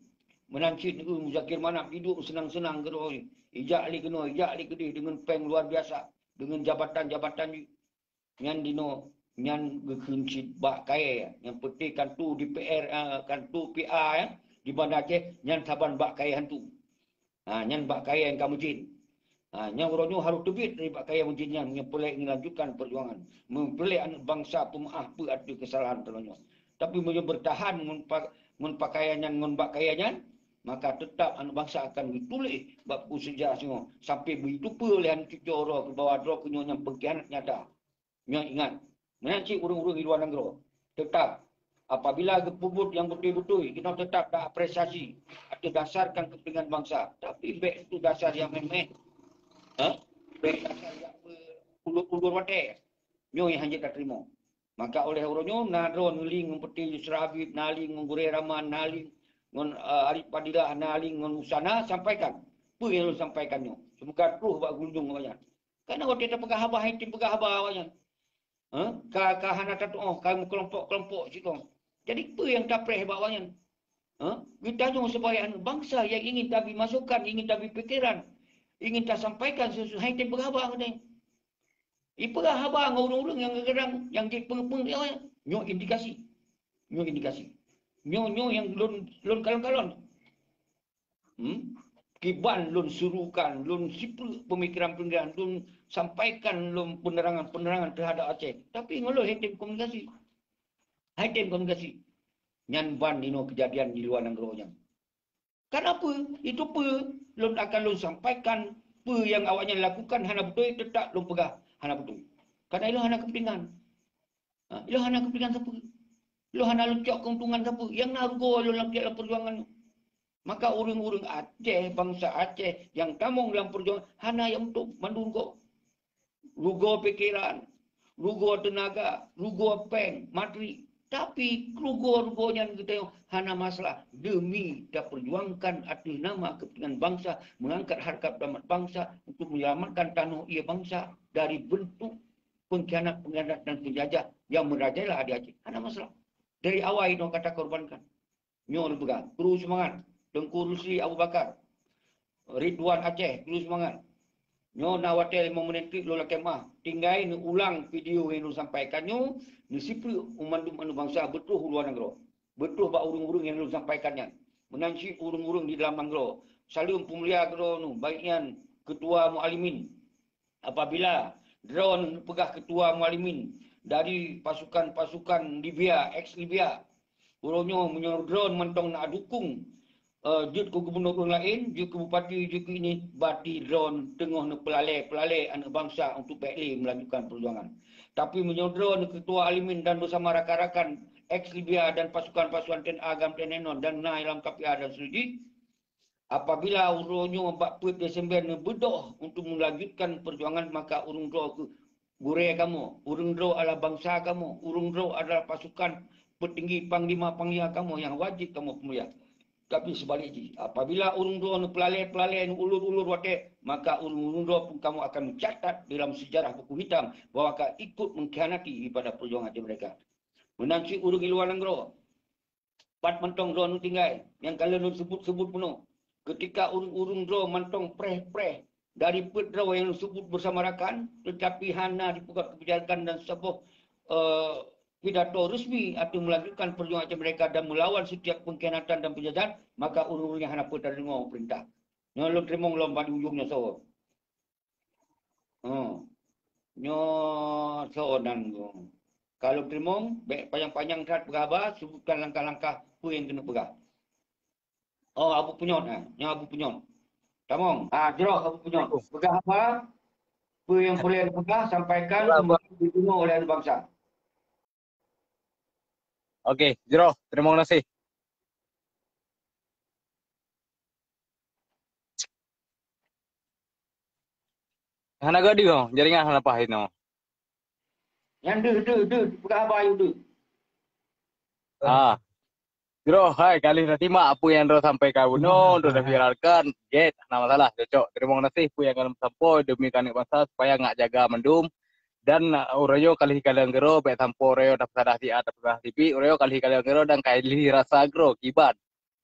[SPEAKER 1] Menancit tu Muzakir Manap duduk senang-senang ke roi. Ijak li kena, ijak li kedih dengan peng luar biasa. Dengan jabatan-jabatan ni. Nyan dino, nyan gekencit bak kaya. Yang penting kan tu DPR, kan tu PR ya. Di Bandar Aceh, nyan saban bak kaya tu. Nyan bak kaya yang kamu jin. Yang orangnya harus terbit dari pakaian mujinnya mempelai melanjutkan perjuangan. Mempelai anak bangsa pemaaf apa ada kesalahan terlalu. Tapi bila bertahan dengan pakaian yang dengan pakaiannya, maka tetap anak bangsa akan ditulis bab sejarah semua. Sampai begitu pula oleh anak cucu orang ke bawah drog yang pengkhianat nyata. Yang ingat, menanci urung-urung di luar negara. Tetap apabila kepubut yang betul-betul kita tetap tak apresiasi atau dasarkan kepentingan bangsa. Tapi baik itu dasar yang memang baik dasar yang ulur-ulur wadah. Nyo yang hanya tak terima. Maka oleh orangnya, nadron, naling, seperti Yusra Habib, naling, Gure Rahman, naling, Arif Padilah, naling, Usana, sampaikan. Apa yang lu sampaikannya? Semoga terus buat gunjung banyak. Karena waktu kita pegah habah, itu pegah habah banyak. Kahana tatu, kamu kelompok-kelompok situ. Jadi apa yang tak perih banyak? Kita hanya supaya bangsa yang ingin tapi masukan, ingin tapi fikiran, ingin tak sampaikan sesuai yang berhabang ni. Ipah habang orang-orang yang kadang yang jadi pengepung dia nyo indikasi. Nyo indikasi. Nyo yang lun kalon-kalon. Kiban lun suruhkan, lun sipul pemikiran-pemikiran, lun sampaikan lun penerangan-penerangan terhadap Aceh. Tapi ngolo hitim komunikasi. Hitim komunikasi. Nyan ban dino kejadian di luar negara. Kenapa? Itu apa? Lun akan lun sampaikan apa yang awaknya lakukan hana betul tetap lun pegah hana betul. Karena ilah hana kepentingan. Ilah hana kepentingan siapa? Ilah hana lucak keuntungan siapa? Yang narugo lun dalam perjuangan. Maka orang-orang Aceh, bangsa Aceh yang tamung dalam perjuangan hana yang untuk mendunggo. Rugo pikiran, rugo tenaga, rugo peng, materi. Tapi rugo-rugonya kita hana masalah demi tak perjuangkan atas nama kepentingan bangsa, mengangkat harkat damat bangsa untuk menyelamatkan tanah ia bangsa dari bentuk pengkhianat dan penjajah yang merajalela di Aceh. Hana masalah. Dari awal itu kata korbankan. Nyo pegang, terus semangat. Tengku Rusli Abu Bakar, Ridwan Aceh, terus semangat. Nyo nawatel 5 minit lo la kemah. Tinggai ni ulang video yang lu sampaikan nyo, ni sipri umandum anu bangsa betul luar negara. Betul ba urung-urung yang lu sampaikannya. Menanci urung-urung di dalam negara. Salim pemulia negara nu, baiknya ketua mualimin. Apabila drone pegah ketua mualimin dari pasukan-pasukan Libya, ex-Libya, urungnya menyuruh drone mentong nak dukung jut ke gubernur lain, jut ke bupati, jut ke ini, bati drone tengah nak pelalai anak bangsa untuk PLA melanjutkan perjuangan. Tapi menyodron ketua alimin dan bersama rakan-rakan ex-Libya dan pasukan-pasukan TNI Agam Tenenon dan Nailam KPA dan Sudi, apabila urunnya 4 Desember ni bedoh untuk melanjutkan perjuangan, maka urung draw ke gure kamu, urung draw adalah bangsa kamu, urung draw adalah pasukan petinggi panglima kamu yang wajib kamu pemulia. Tapi sebaliknya, apabila urung dua pelalai ulur-ulur wate, maka urung dua pun kamu akan mencatat dalam sejarah buku hitam bahawa kau ikut mengkhianati pada perjuangan mereka. Menanci urung di luar negara, pat mentong dua nu tinggal, yang kalian sebut penuh. Ketika urung dua mentong preh dari pedraw yang sebut bersama rakan, tetapi hana dipukat kebijakan dan sebuah pidato resmi atau melanjutkan perjuangan mereka dan melawan setiap pengkhianatan dan penjajahan, maka urung-urungnya hana pun tak dengar perintah. Nyo lo terima lomba di ujungnya so. Nyo so dan kalau terima, baik panjang-panjang terat berapa, sebutkan langkah-langkah apa yang kena pegang. Abu Penyon, nyo Abu Penyon. Tamong, jerok Abu Penyon. Pegang apa? Apa yang boleh anda pegah, sampaikan
[SPEAKER 3] Itulah, Bang.
[SPEAKER 1] kemudian ditunggu oleh anak bangsa.
[SPEAKER 3] Okey, Jero, terima kasih. Hana gadi kau, jaringan hana pahit no.
[SPEAKER 1] Yang pegah apa you de.
[SPEAKER 3] Ah, Jero, hai kali nanti mak apa yang Jero sampaikan no, Jero dah viralkan. Get, nama masalah, cocok. Terima kasih apa yang kalian sampai demi kanak bangsa supaya ngak jaga mendum. Dan urayo kali kalian gero, baik sampo urayo dapat sadah di atas pegah TV, urayo kali kalian gero dan kali rasa gero kibat.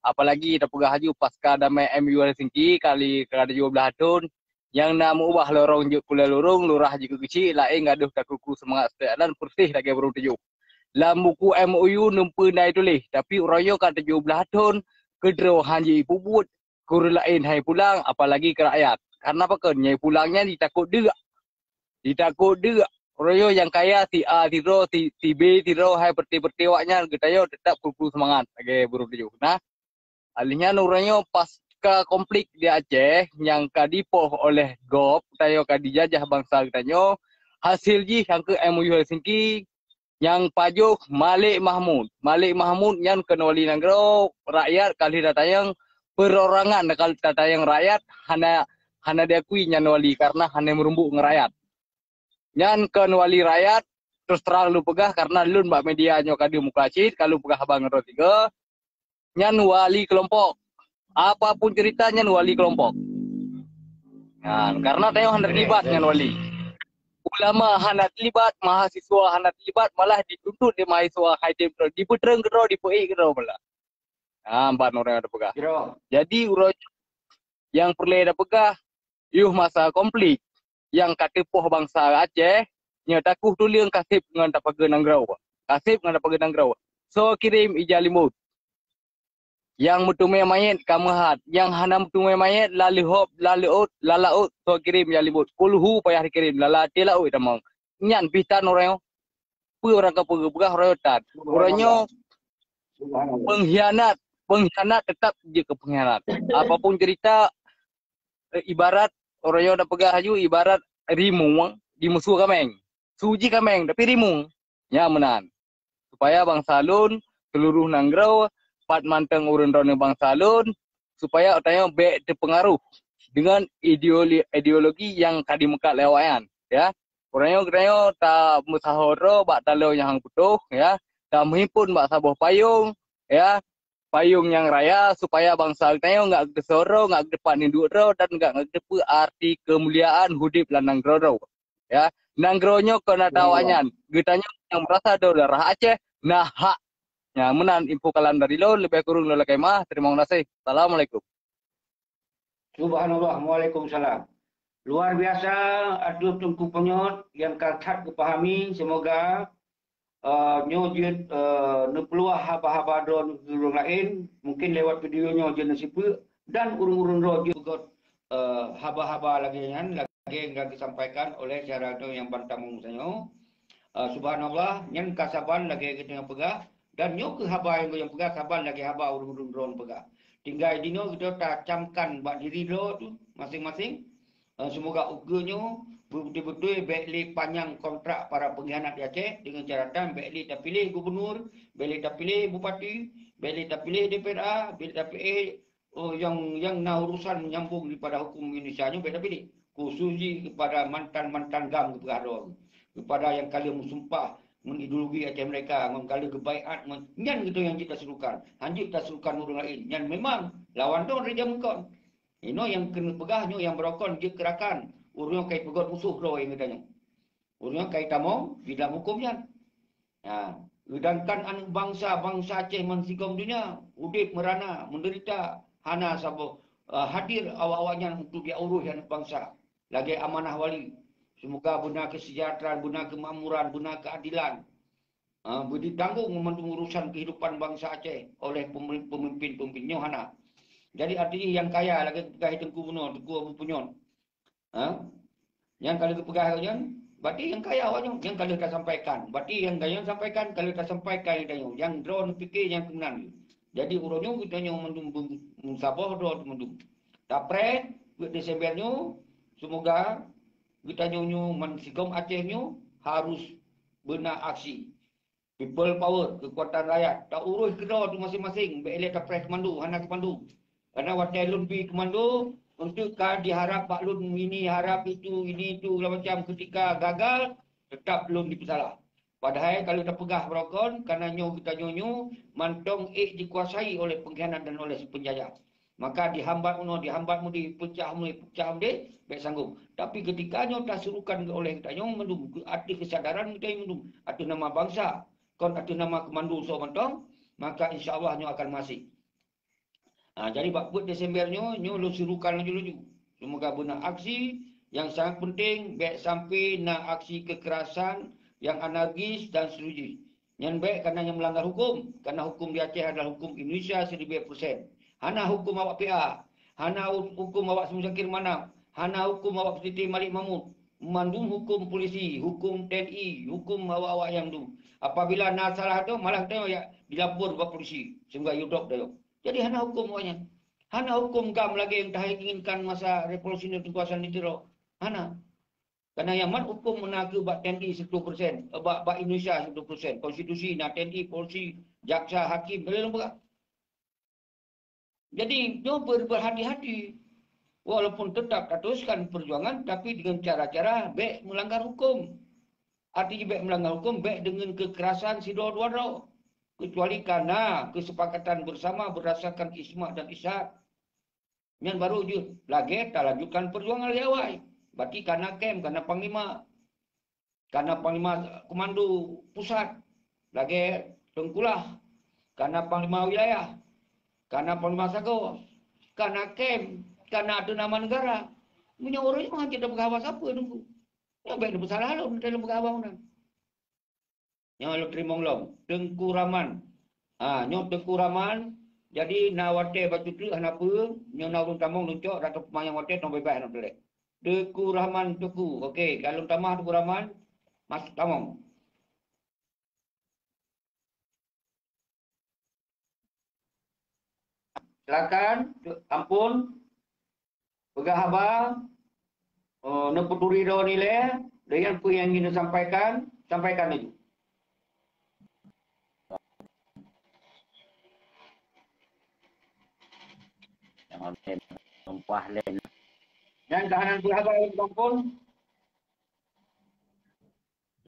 [SPEAKER 3] Apalagi dah pegah haju pasca damai MU Helsinki kali kada 12 tahun yang nak ubah lorong juk kula lorong lurah juga kecil lain gaduh tak kuku semangat dan bersih lagi baru tujuh. Dalam buku MOU numpu nai tulis tapi urayo kan 17 tahun kedro hanji pubut kur lain hai pulang apalagi ke rakyat. Karena apa kan nyai pulangnya ditakut dia. Urayo yang kaya si A, si Ro, si B, si Ro hai bertiwaknya getayo tetap kuku semangat lagi baru tujuh. Nah, alihnya nuranyo pasca konflik di Aceh yang kadipoh oleh GOP tayo kadijajah bangsa tanyo hasil ji yang ke MOU Helsinki yang pajuk Malik Mahmud yang kenali negro rakyat kali datayang perorangan kali datayang rakyat hana diakui nyanwali karena hana merumbuk ngerakyat nyan kenali rakyat terus terang lu pegah karena lu mbak media nyo kadi mukacit kalau pegah abang ro 3 nyan wali kelompok. Apapun ceritanya wali kelompok. Nah, karena tayo hendak terlibat nyan wali. Ulama hendak terlibat, mahasiswa hendak terlibat, malah dituntut di mahasiswa haidem di putreng gero di PI gero malah. Nah, empat orang ada pegah. Jadi urut yang perlu ada pegah, yuh masa konflik yang katipuh bangsa Aceh, nyatakuh tuliang kasip dengan tak pagenang grau. Kasip dengan tak pagenang grau. So kirim ijalimut. Yang mutume mayat kamahat, yang hana mutume mayat lalu hop, lalu lalaut, so kirim ya libut. Kulhu payah dikirim, lala tilau itamang. Nyan pitan orang pu orang ke pegah royotan. Orangnya pengkhianat tetap je ke pengkhianat. Apapun cerita ibarat orangnya dah pegah haju ibarat rimung di musuh kameng. Suji kameng tapi rimung. Ya menan. Supaya bangsa lun seluruh nanggrau pat manteng urun rone bangsa lun supaya otanya be terpengaruh dengan ideologi yang kadi mekat lewayan ya. Orangnya tak musahoro bak talo yang putuh ya. Tak menghimpun bak sabuh payung ya. Payung yang raya supaya bangsa kita enggak kesoro, enggak depan induk ro dan enggak ngedepu arti kemuliaan hudip lan nanggro ya. Nanggronyo kena tawanyan. Getanya yang merasa ada darah Aceh nah hak. Ya, menan info kalian dari lo lebih kurang lo kemah. Terima kasih. Assalamualaikum.
[SPEAKER 1] Subhanallah, Waalaikumsalam. Luar biasa ada tungku penyot yang kalkat kepahami semoga nyojit nepeluah haba-haba drone urung lain mungkin lewat videonya je nasipu dan urung-urung rojo got haba-haba lagi yang disampaikan oleh cara yang bantamung saya. Subhanallah yang kasaban lagi kita yang pegah dan nyo ke haba yang pegah saban lagi haba urung-urung drone pegah. Tinggal dino kita tak camkan bak diri do tu masing-masing. Semoga ugunya betul-betul Bekli panjang kontrak para pengkhianat di Aceh dengan caratan Bekli tak pilih gubernur, Bekli tak pilih bupati, Bekli tak pilih DPRA, Bekli tak pilih yang nak urusan menyambung daripada hukum Indonesia nya Bekli tak pilih. Khususnya kepada mantan-mantan gam keperhadon, kepada yang kalian mensumpah mengideologi Aceh mereka, mengkali kebaikat, nyan gitu yang kita serukan. Hanjit kita serukan orang lain. Nyan memang lawan tu Raja Mungkon. Ino yang kena pegahnya yang berokon dia kerakan. Urang kai pegot musuh roh yang katanya. Urang kai tamong di dalam hukumnya. Ha, sedangkan anak bangsa Aceh mensigom dunia, udip merana, menderita, hana sabo hadir awak-awaknya untuk dia urus anak bangsa. Lagi amanah wali. Semoga benar kesejahteraan, benar kemakmuran, benar keadilan. Ditanggung membantu urusan kehidupan bangsa Aceh oleh pemimpin-pemimpinnya hana. Jadi artinya yang kaya lagi pegah tengku bunuh, tengku abu punyon. Yang kalau pegah yang, berarti yang kaya awaknya, yang kalau kita sampaikan. Berarti yang kaya sampaikan, kalau kita sampaikan yang drone fikir yang kemenang. Jadi urutnya kita yang mensabah drone mendung. Tapre, Desembernya, semoga kita nyonyo mansigom Aceh nyo harus benar aksi. People power, kekuatan rakyat. Tak urus kena tu masing-masing. Beelek tapres kemandu, hana kemandu. Karena watai lun pi kemandu, untuk kan diharap Pak Lun ini harap itu, ini itu, segala macam. Ketika gagal, tetap belum dipersalah. Padahal kalau dah pegah berokon, kerana kita nyonyo, mantong dikuasai oleh pengkhianat dan oleh si penjajah. Maka dihambat mudi, pecah mudi, baik sanggup. Tapi ketika nyo tak suruhkan oleh kita nyo, mendung, ada kesadaran kita mendung, ada nama bangsa, kon ada nama kemandu so mantong, maka insyaAllah nyo akan masih. Jadi bakput Desember nyo lu suruhkan laju-laju. Semoga benar aksi yang sangat penting, baik sampai nak aksi kekerasan yang anarkis dan seterusnya. Yang baik kerana yang melanggar hukum. Kerana hukum di Aceh adalah hukum Indonesia 100%. Hana hukum awak PA. Hana hukum awak Semusakir Manam. Hana hukum awak Siti Malik Mahmud. Mandung hukum polisi, hukum TNI, hukum awak-awak yang tu. Apabila nak salah tu, malah tu ya dilapor buat polisi. Sehingga yudok dah. Jadi hana hukum awaknya. Hana hukum kam lagi yang tak inginkan masa revolusi kekuasaan itu. Hana. Kerana yang man hukum menaku buat TNI 100%, buat Indonesia 100%, konstitusi, nak TNI, polisi, jaksa, hakim, boleh. Jadi, dia berhati-hati. Walaupun tetap teruskan perjuangan, tapi dengan cara-cara baik melanggar hukum. Artinya baik melanggar hukum, baik dengan kekerasan si dua-dua. Kecuali kerana kesepakatan bersama berdasarkan ismak dan isyad. Yang baru je, lagi tak lanjutkan perjuangan dari awal. Berarti kerana kem, kerana panglima komando pusat, lagi tengkulah, kerana panglima wilayah, kerana panglima sago, kerana kem, kerana ada nama negara. Punya orang yang kita berkawan siapa nunggu. Yang baik dia bersalah lah dalam berkawan mana. Yang lo terima long, Tengku Rahman. Nyok Tengku Rahman, jadi nak wate batu tu kenapa? Nyok nak urung tamong luncok atau pemayang wate tong bebas nak pelek. Tengku Rahman Tengku. Okey, kalau tamah Tengku Rahman, masuk tamong. Silakan, ampun. Pegah abang. Neputuri do nilai. Dengan apa yang ingin sampaikan saja.
[SPEAKER 4] Jangan tumpah lain.
[SPEAKER 1] Dan tahanan berhabar ampun.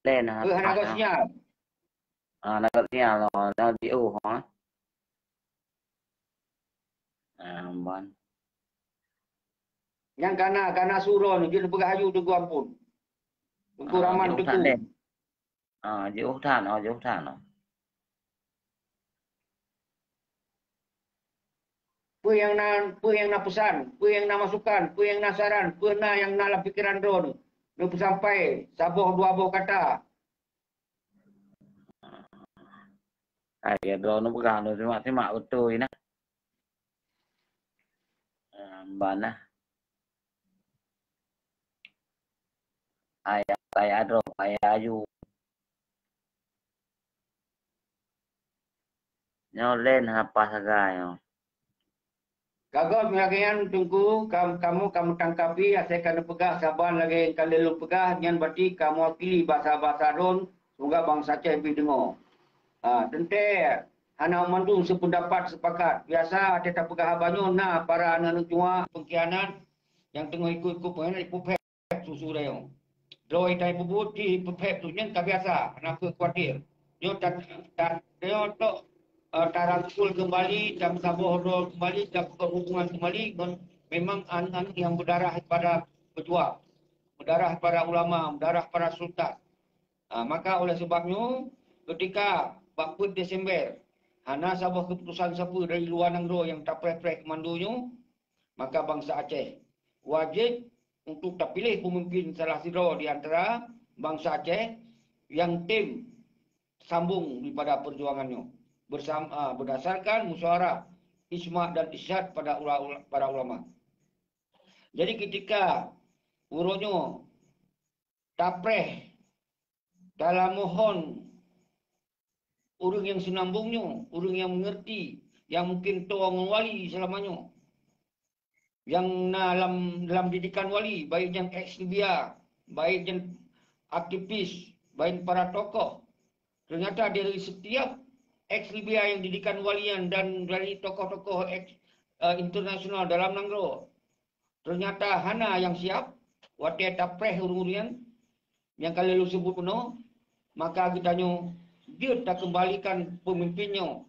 [SPEAKER 4] Lain
[SPEAKER 1] Naga siap.
[SPEAKER 4] naga siap nó đi u hả? Ban.
[SPEAKER 1] Yang kana suron dia pegah aju Tengku ampun. Tengku Rahman Tengku.
[SPEAKER 4] Dữ than.
[SPEAKER 1] Apa yang nak pesan, apa yang nak masukkan, apa yang nak saran, apa yang nak lah fikiran drone. Dia sampai sabuh dua buah kata.
[SPEAKER 4] Ai đó nó gào rồi thế mà của tôi nè. Bạn nè. Ai rồi, ai ayu. Nó lên apa sagai.
[SPEAKER 1] Gagal pengagian Tengku, kamu tangkapi, saya akan pegah saban lagi kalau pegah, yang berarti kamu wakili bahasa-bahasa ron, semoga bangsa Aceh pergi dengar. Tentu, hana mandu sependapat sepakat. Biasa ada tak pegah abanyo, para anak tua pengkhianat yang tengah ikut-ikut pengkhianat, pupek susu dia. Doi tai puput di pupek tu, yang tak biasa, kenapa khawatir. Dia tak tarangkul kembali, jam sabuh kembali, jam perhubungan kembali, memang anak-anak yang berdarah pada pejuang, berdarah pada ulama, berdarah pada sultan. Maka oleh sebabnya, ketika bakput Desember, hana sebuah keputusan siapa dari luar negara yang tak prek-prek komandonya, maka bangsa Aceh wajib untuk terpilih pemimpin salah satu di antara bangsa Aceh yang tim sambung daripada perjuangannya. Berdasarkan musyawarah ismak dan isyad pada para ulama. Jadi ketika urutnya tapreh dalam mohon orang yang senambungnya, orang yang mengerti, yang mungkin tuang wali selamanya, yang dalam didikan wali, baik yang ex-Libya baik yang aktivis, baik para tokoh. Ternyata dari setiap ex-Libya yang didikan walian dan dari tokoh-tokoh internasional dalam Nanggro, ternyata hana yang siap, wate tapreh urung-urian, yang kali lu sebut penuh, maka kitanya dia tak kembalikan pemimpinnya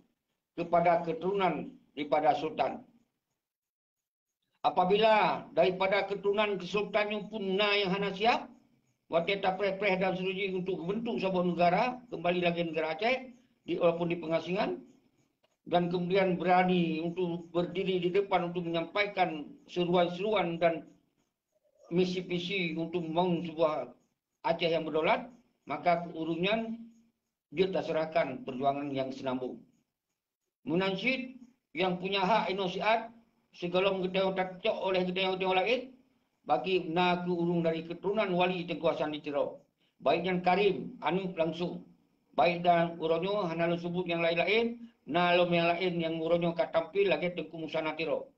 [SPEAKER 1] kepada keturunan daripada Sultan. Apabila daripada keturunan kesultannya pun yang hana siap, waktu tak preh-preh dan seterusnya untuk membentuk sebuah negara, kembali lagi negara Aceh, walaupun di pengasingan, dan kemudian berani untuk berdiri di depan untuk menyampaikan seruan-seruan dan misi-misi untuk membangun sebuah Aceh yang berdaulat, maka urungnya dia tak serahkan perjuangan yang senambung. Munansyid yang punya hak inosiat, segala kita tak cok oleh kita yang lain, bagi nak urung dari keturunan wali Tengku Hasan Ditiro. Baik yang Karim, anu langsung. Baik dan uronyo, hana lu sebut yang lain-lain, nalom yang lain yang uronyo kat tampil lagi Tengku Musa Natiro.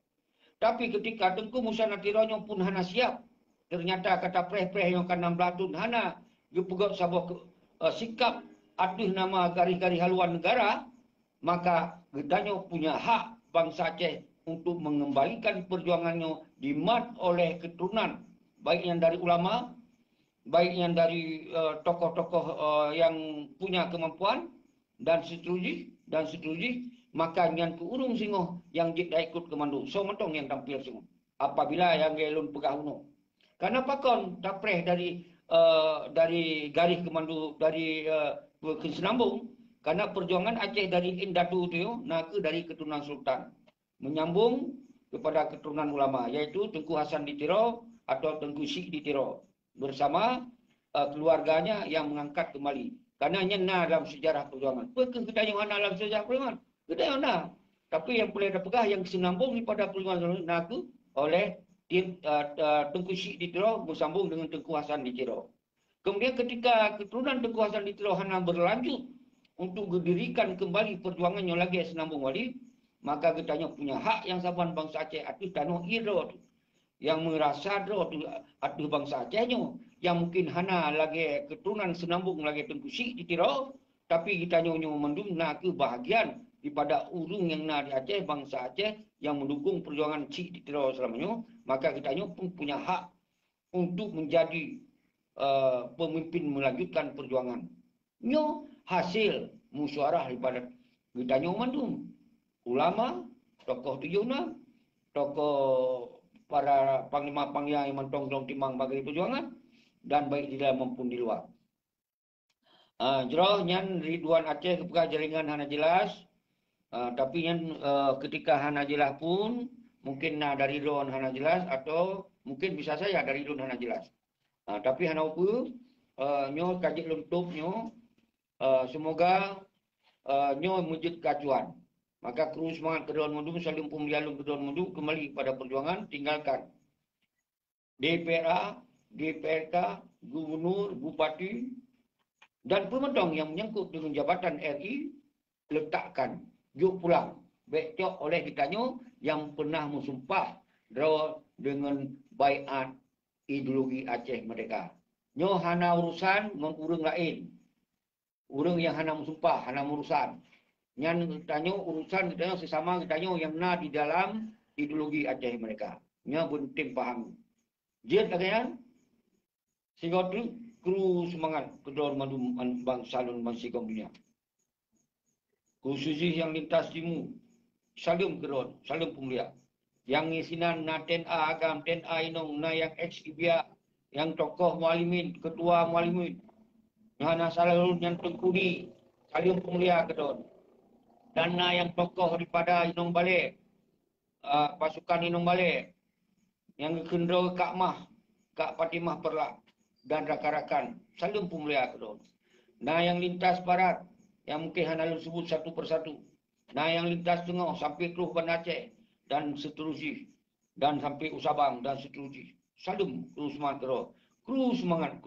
[SPEAKER 1] Tapi ketika Tengku Musa Natiro pun hana siap, ternyata kata preh-preh yang kan 16 tahun hana, dia pegang sebuah sikap aduh nama garis-garis haluan negara, maka getanya punya hak bangsa Aceh untuk mengembalikan perjuangannya dimat oleh keturunan, baik yang dari ulama, baik yang dari tokoh-tokoh yang punya kemampuan dan seterusnya, maka yang ke urung singoh yang dia ikut kemandu, so mentong yang tampil singoh. Apabila yang gelun pegah uno, karena pakon dapreh dari garis kemandu dari kesenambung, karena perjuangan Aceh dari Indatu itu nak dari keturunan Sultan menyambung kepada keturunan ulama, yaitu Tengku Hasan Ditiro atau Tengku Syekh Ditiro bersama keluarganya yang mengangkat kembali. Karena nyena dalam sejarah perjuangan. Bukan kita yang ana dalam sejarah perjuangan. Kita yang ana. Tapi yang boleh dapegah yang senambung daripada perjuangan naku oleh Tengku Syekh Ditiro bersambung dengan Tengku Hasan Ditiro. Kemudian ketika keturunan Tengku Hasan Ditiro hana berlanjut untuk didirikan kembali perjuangannya lagi senambung wali, maka kitanya punya hak yang saban bangsa Aceh atu tanu iro tu, yang merasa do tu atu bangsa Acehnya yang mungkin hana lagi keturunan senambung lagi Tengku Syekh Ditiro, tapi kitanya mendung nak ke bahagian daripada urung yang na di Aceh, bangsa Aceh yang mendukung perjuangan Syekh Ditiro selamanya, maka kitanya pun punya hak untuk menjadi pemimpin melanjutkan perjuangan. Nyo hasil musyawarah daripada kitanya mendung ulama, tokoh tujuna, tokoh para panglima-panglima yang mentong-tong timang bagi perjuangan, dan baik di dalam maupun di luar. Jeroh nyan Ridwan Aceh kepada jaringan hana jelas, tapi nyan ketika hana jelas pun mungkin dari Ridwan hana jelas atau mungkin bisa saya dari Ridwan hana jelas. Tapi hana apa, nyo kajik luntup nyo, semoga nyo mujud kacuan. Maka kru semangat Keduan Mundu, saling pemelialung Keduan Mundu kembali pada perjuangan, tinggalkan DPRA, DPRK, Gubernur, Bupati dan pementong yang menyangkut dengan jabatan RI, letakkan, yuk pulang. Baik oleh kitanya yang pernah mensumpah dengan baiat ideologi Aceh Merdeka. Nyo hana urusan dengan urang lain. Urang yang hana mensumpah, hana urusan. Yang kitanya urusan kitanya sesama kitanya yang na di dalam ideologi Aceh mereka. Nya bunting paham. Dia kalian sehingga tu kru semangat kedor madu bang salun masih dunia. Khususnya yang lintas timu salim kedor, salim pemulia. Yang isinan na TNA agam, TNA inong na yang ex-Libya, yang tokoh mualimin, ketua mualimin. Yang selalu yang tengkudi, salim pemulia kedor. Dan yang tokoh daripada Inong Balik, pasukan Inong Balik, yang kendor Kak Mah, Kak Fatimah Perlak, dan rakan-rakan, saling pemulia kedua. Nah yang lintas barat, yang mungkin hana lu sebut satu persatu. Nah yang lintas tengah, sampai Keluh Banda Aceh, dan seterusnya. Dan sampai Usabang, dan seterusnya. Saling kru semangat kedua. Kru semangat.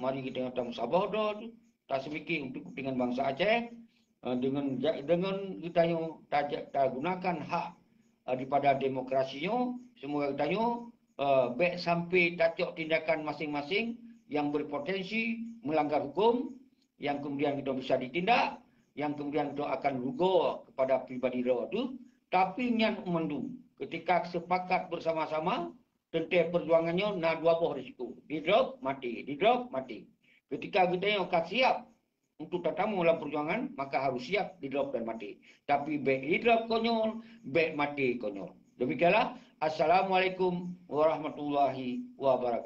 [SPEAKER 1] Mari kita datang Sabah tu, tak semikir untuk kepentingan bangsa Aceh, dengan kita yang tak gunakan hak daripada demokrasinya, semua kita baik sampai tajuk tindakan masing-masing yang berpotensi melanggar hukum, yang kemudian kita bisa ditindak, yang kemudian kita akan rugo kepada pribadi itu, tapi niat mendung ketika sepakat bersama-sama tentang perjuangannya na dua buah risiko. Di drop mati, di drop mati. Ketika kita yang akan siap untuk tatamu dalam perjuangan, maka harus siap di drop dan mati. Tapi baik di drop konyol, baik mati konyol. Demikianlah. Assalamualaikum warahmatullahi wabarakatuh.